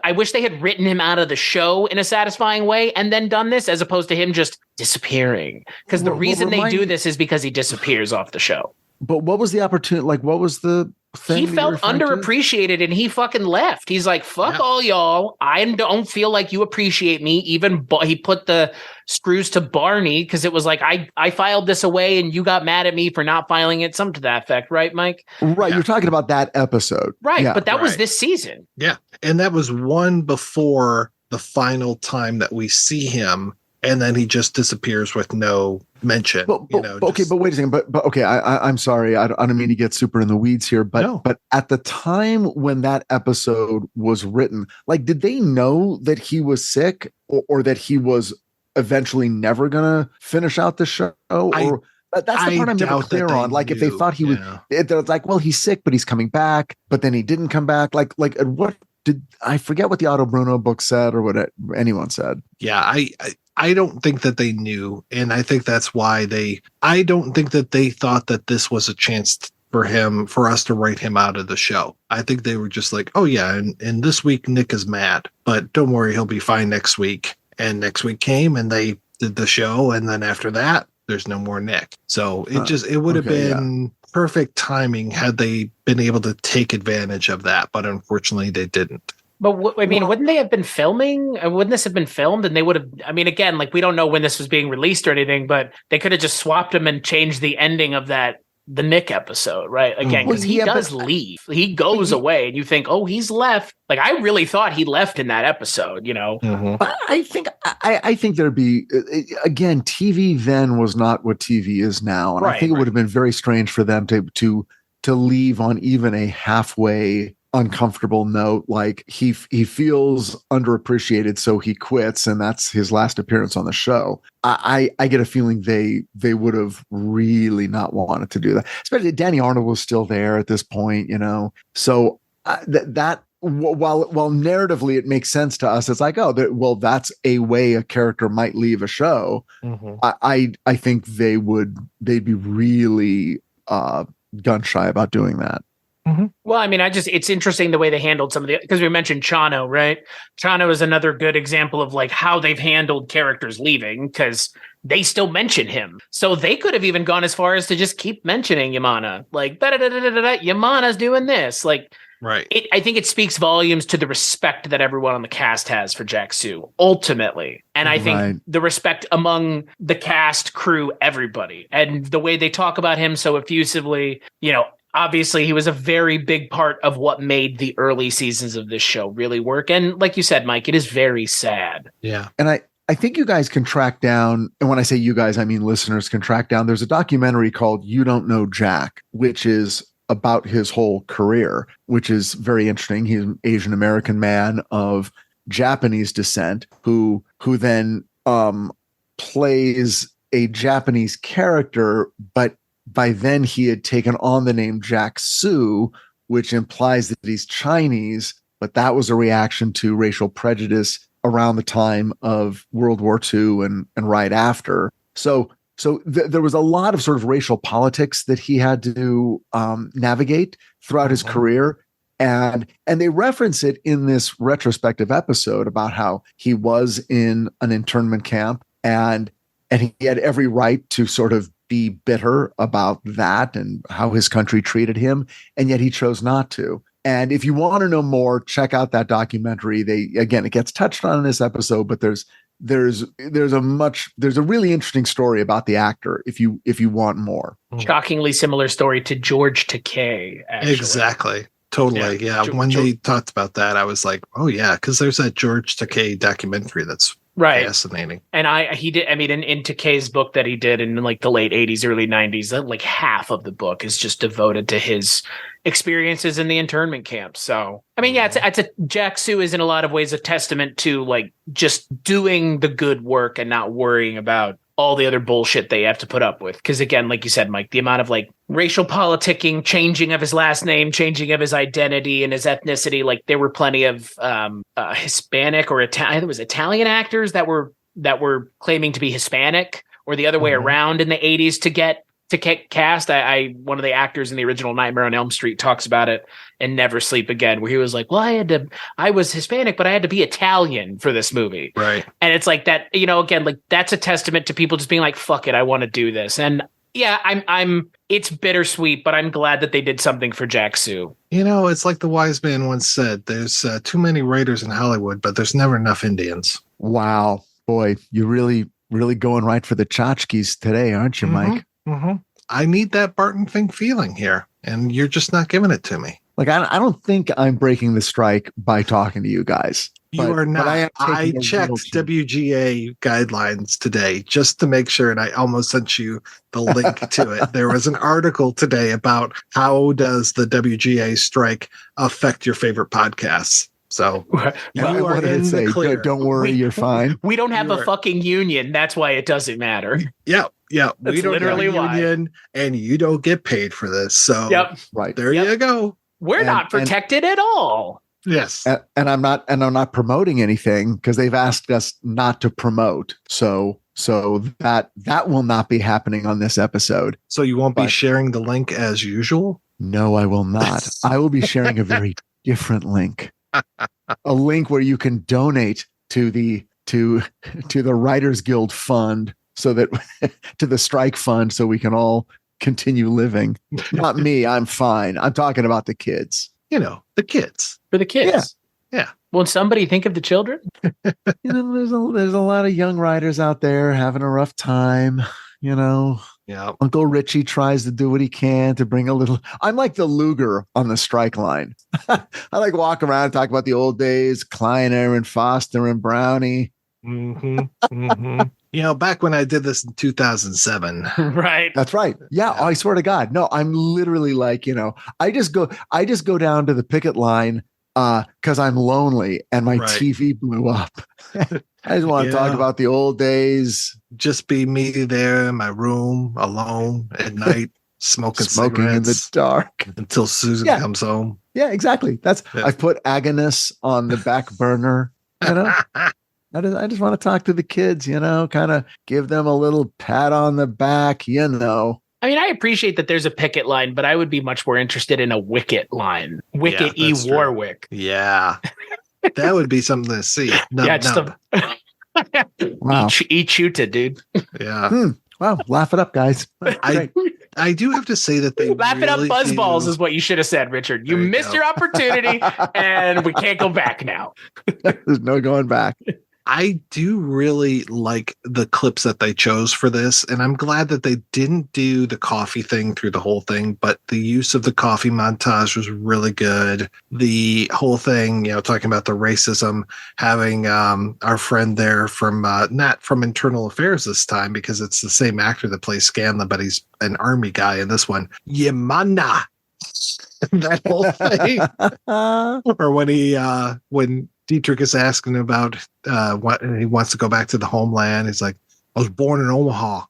I wish they had written him out of the show in a satisfying way and then done this as opposed to him just disappearing. Because the reason they do this is because he disappears off the show. But what was the opportunity? Like, what was the thing? He felt underappreciated and he fucking left. He's like, fuck all y'all. I don't feel like you appreciate me. Even he put the screws to Barney because it was like, I filed this away and you got mad at me for not filing it. Something to that effect. Right, Mike? Right. Yeah. You're talking about that episode. Right. Yeah. But that was this season. Yeah. And that was one before the final time that we see him. And then he just disappears with no mention. But wait a second. But okay, I'm sorry. I don't mean to get super in the weeds here. But at the time when that episode was written, like, did they know that he was sick or that he was eventually never gonna finish out the show? Or that's the part I'm never clear on. Like, if they thought he was, they're like, well, he's sick, but he's coming back. But then he didn't come back. Like what did I forget what the Otto Bruno book said or what anyone said? Yeah, I don't think that they knew, and I think that's why I don't think that they thought that this was a chance for us to write him out of the show. I think they were just like, oh yeah, and this week Nick is mad, but don't worry, he'll be fine next week. And next week came and they did the show, and then after that, there's no more Nick. So it would have been perfect timing had they been able to take advantage of that, but unfortunately they didn't. But wouldn't they have been filming? Wouldn't this have been filmed? And they would have, I mean, again, like, we don't know when this was being released or anything, but they could have just swapped him and changed the ending of the Nick episode, right? Again, because he does leave. He goes away and you think, oh, he's left. Like, I really thought he left in that episode, you know? Mm-hmm. But I think there'd be, again, TV then was not what TV is now. And I think it would have been very strange for them to leave on even a halfway uncomfortable note. Like, he feels underappreciated, so he quits, and that's his last appearance on the show. I get a feeling they would have really not wanted to do that. Especially Danny Arnold was still there at this point, you know. So that while narratively it makes sense to us, it's like, that's a way a character might leave a show. Mm-hmm. I think they'd be really gun shy about doing that. Mm-hmm. Well, I mean, it's interesting the way they handled some of because we mentioned Chano, right? Chano is another good example of like how they've handled characters leaving, because they still mention him. So they could have even gone as far as to just keep mentioning Yamana, like, Yamana's doing this. Like, right. I think it speaks volumes to the respect that everyone on the cast has for Jack Soo, ultimately. And I think the respect among the cast, crew, everybody, and the way they talk about him so effusively, you know, obviously he was a very big part of what made the early seasons of this show really work. And like you said, Mike, it is very sad. Yeah. And I think you guys can track down, and when I say you guys, I mean listeners can track down, there's a documentary called You Don't Know Jack, which is about his whole career, which is very interesting. He's an Asian American man of Japanese descent who then plays a Japanese character, but by then he had taken on the name Jack Soo, which implies that he's Chinese, but that was a reaction to racial prejudice around the time of World War II and right after. So there was a lot of sort of racial politics that he had to navigate throughout his career. And they reference it in this retrospective episode about how he was in an internment camp and he had every right to sort of be bitter about that and how his country treated him. And yet he chose not to. And if you want to know more, check out that documentary. It gets touched on in this episode, but there's a really interesting story about the actor if you want more. Shockingly similar story to George Takei, actually. Exactly. Totally. Yeah. When they talked about that, I was like, oh yeah, because there's that George Takei documentary that's fascinating. And in Takei's book that he did in like the late 80s, early 90s, like half of the book is just devoted to his experiences in the internment camp. So, I mean, yeah, Jack Soo is in a lot of ways a testament to like just doing the good work and not worrying about all the other bullshit they have to put up with. Because again, like you said, Mike, the amount of like racial politicking, changing of his last name, changing of his identity and his ethnicity, like there were plenty of Hispanic or Italian actors that were claiming to be Hispanic or the other way around in the 80s to get cast. One of the actors in the original Nightmare on Elm Street talks about it in Never Sleep Again, where he was like, well, I was Hispanic, but I had to be Italian for this movie. Right. And it's like that, you know, again, like that's a testament to people just being like, fuck it, I want to do this. And yeah, it's bittersweet, but I'm glad that they did something for Jack Soo. You know, it's like the wise man once said, there's too many writers in Hollywood, but there's never enough Indians. Wow. Boy, you're really, really going right for the tchotchkes today, aren't you, Mike? Mm-hmm. I need that Barton Fink feeling here, and you're just not giving it to me. Like, I don't think I'm breaking the strike by talking to you guys. You are not. I checked WGA guidelines today just to make sure, and I almost sent you the link to it. There was an article today about how does the WGA strike affect your favorite podcasts. So you are in the clear. Don't worry, you're fine. We don't have a fucking union. That's why it doesn't matter. Yeah. That's we don't literally have a union, and you don't get paid for this. So there you go. We're not protected at all. Yes. And I'm not promoting anything because they've asked us not to promote. So that will not be happening on this episode. So you won't be sharing the link as usual? No, I will not. I will be sharing a very different link. A link where you can donate to the Writers Guild Fund, so that to the strike fund, so we can all continue living. Not me, I'm fine. I'm talking about the kids. The kids. For the kids. Yeah. Won't somebody think of the children? There's a lot of young writers out there having a rough time, Yeah. Uncle Richie tries to do what he can to bring a little. I'm like the Luger on the strike line. I like walk around and talk about the old days, Kleiner and Foster and Brownie. Mm-hmm. Mm-hmm. Back when I did this in 2007. Right. That's right. Yeah. I swear to God. No, I'm literally like, I just go down to the picket line because I'm lonely and my TV blew up. I just want to talk about the old days. Just be me there in my room alone at night, smoking in the dark until Susan comes home. Yeah, exactly. I've put Agnes on the back burner. I just want to talk to the kids, kind of give them a little pat on the back, I mean, I appreciate that there's a picket line, but I would be much more interested in a wicket line. Wicket E. Warwick. Yeah. That would be something to see. Wow. Chuta, dude. Yeah. Wow. Laugh it up, guys. I do have to say that they laugh it up, buzzballs is what you should have said, Richard. You missed your opportunity, and we can't go back now. There's no going back. I do really like the clips that they chose for this, and I'm glad that they didn't do the coffee thing through the whole thing, but the use of the coffee montage was really good. The whole thing, talking about the racism, having our friend there from not from Internal Affairs this time, because it's the same actor that plays Scanlon, but he's an army guy in this one. Yamana. That whole thing. Or when Dietrich is asking about what he wants to go back to the homeland. He's like, I was born in Omaha.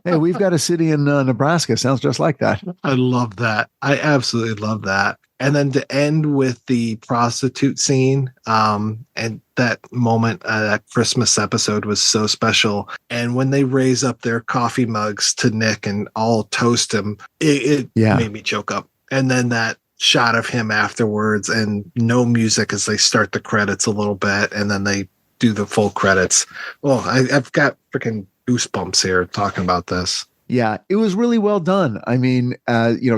Hey, we've got a city in Nebraska. Sounds just like that. I love that. I absolutely love that. And then to end with the prostitute scene, and that moment, that Christmas episode was so special. And when they raise up their coffee mugs to Nick and all toast him, it made me choke up. And then that shot of him afterwards, and no music as they start the credits a little bit, and then they do the full credits. Well, I've got freaking goosebumps here talking about this. Yeah, it was really well done. I mean,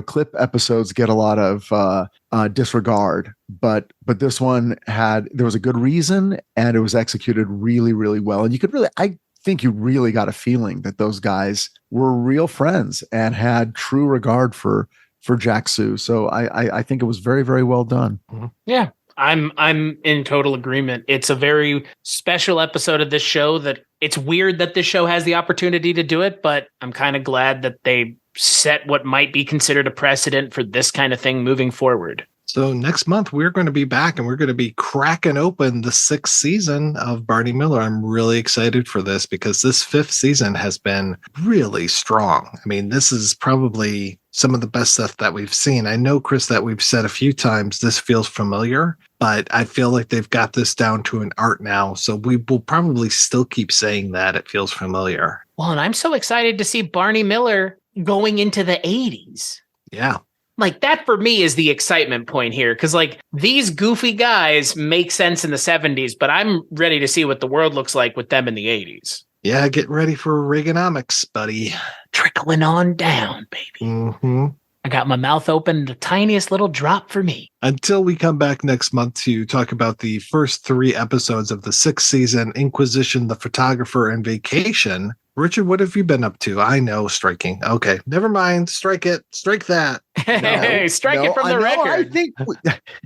clip episodes get a lot of disregard, but this one there was a good reason, and it was executed really, really well. And I think you really got a feeling that those guys were real friends and had true regard for Jack Soo. So I think it was very, very well done. Yeah, I'm in total agreement. It's a very special episode of this show that it's weird that this show has the opportunity to do it, but I'm kind of glad that they set what might be considered a precedent for this kind of thing moving forward. So next month, we're going to be back and we're going to be cracking open the 6th season of Barney Miller. I'm really excited for this because this 5th season has been really strong. I mean, this is probably some of the best stuff that we've seen. I know, Chris, that we've said a few times this feels familiar, but I feel like they've got this down to an art now. So we will probably still keep saying that it feels familiar. Well, and I'm so excited to see Barney Miller going into the 80s. Yeah. Like that for me is the excitement point here. Cause like these goofy guys make sense in the 70s, but I'm ready to see what the world looks like with them in the 80s. Yeah. Get ready for Reaganomics, buddy. Trickling on down, baby. Mm-hmm. I got my mouth open, the tiniest little drop for me. Until we come back next month to talk about the first 3 episodes of the 6th season, Inquisition, The Photographer, and Vacation. Richard, what have you been up to? I know, striking. Okay, never mind. Strike it. Strike that. Hey, strike it from the record. I think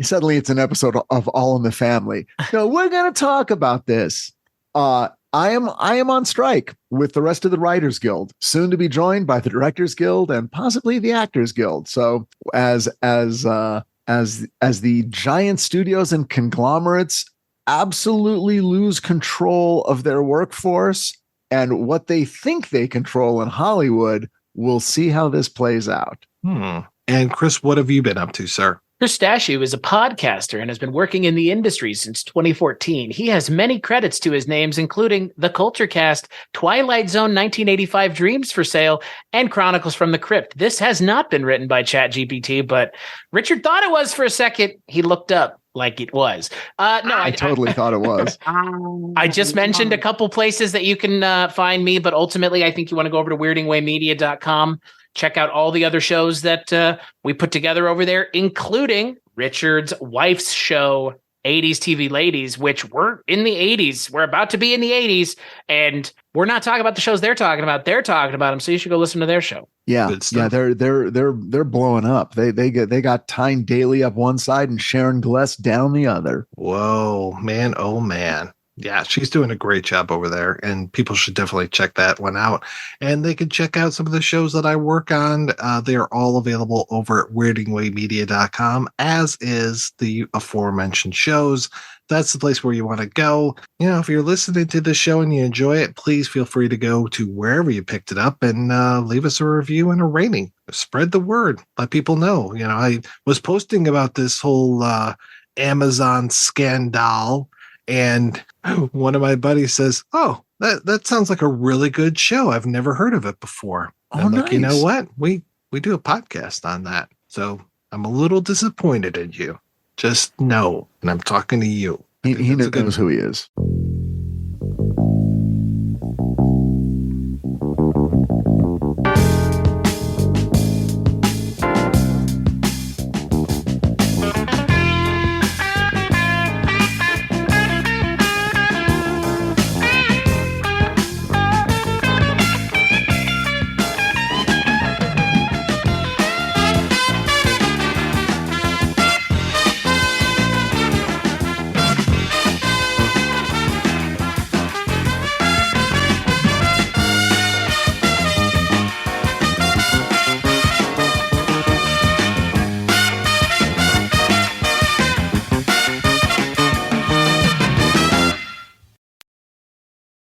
suddenly it's an episode of All in the Family. No, we're going to talk about this. I am on strike with the rest of the Writers Guild, soon to be joined by the Directors Guild and possibly the Actors Guild. So as the giant studios and conglomerates absolutely lose control of their workforce and what they think they control in Hollywood, we'll see how this plays out. And Chris, what have you been up to, sir? Chris Dashew is a podcaster and has been working in the industry since 2014. He has many credits to his names, including The Culture Cast, Twilight Zone 1985 Dreams for Sale, and Chronicles from the Crypt. This has not been written by ChatGPT, but Richard thought it was for a second. He looked up like it was. I totally thought it was. I just mentioned a couple places that you can find me, but ultimately I think you want to go over to weirdingwaymedia.com. Check out all the other shows that we put together over there, including Richard's wife's show, 80s TV Ladies, which we're in the 80s. We're about to be in the 80s, and we're not talking about the shows they're talking about. They're talking about them, so you should go listen to their show. Yeah, they're blowing up. They got Tyne Daly up one side and Sharon Gless down the other. Whoa, man! Oh man! Yeah, she's doing a great job over there, and people should definitely check that one out. And they can check out some of the shows that I work on. They are all available over at weirdingwaymedia.com, as is the aforementioned shows. That's the place where you want to go. You know, if you're listening to the show and you enjoy it, please feel free to go to wherever you picked it up and leave us a review and a rating. Spread the word. Let people know. You know, I was posting about this whole Amazon scandal, and one of my buddies says, "Oh, that sounds like a really good show. I've never heard of it before." And I'm like, you know what? We do a podcast on that. So I'm a little disappointed in you. Just know, and I'm talking to you. He knows who he is.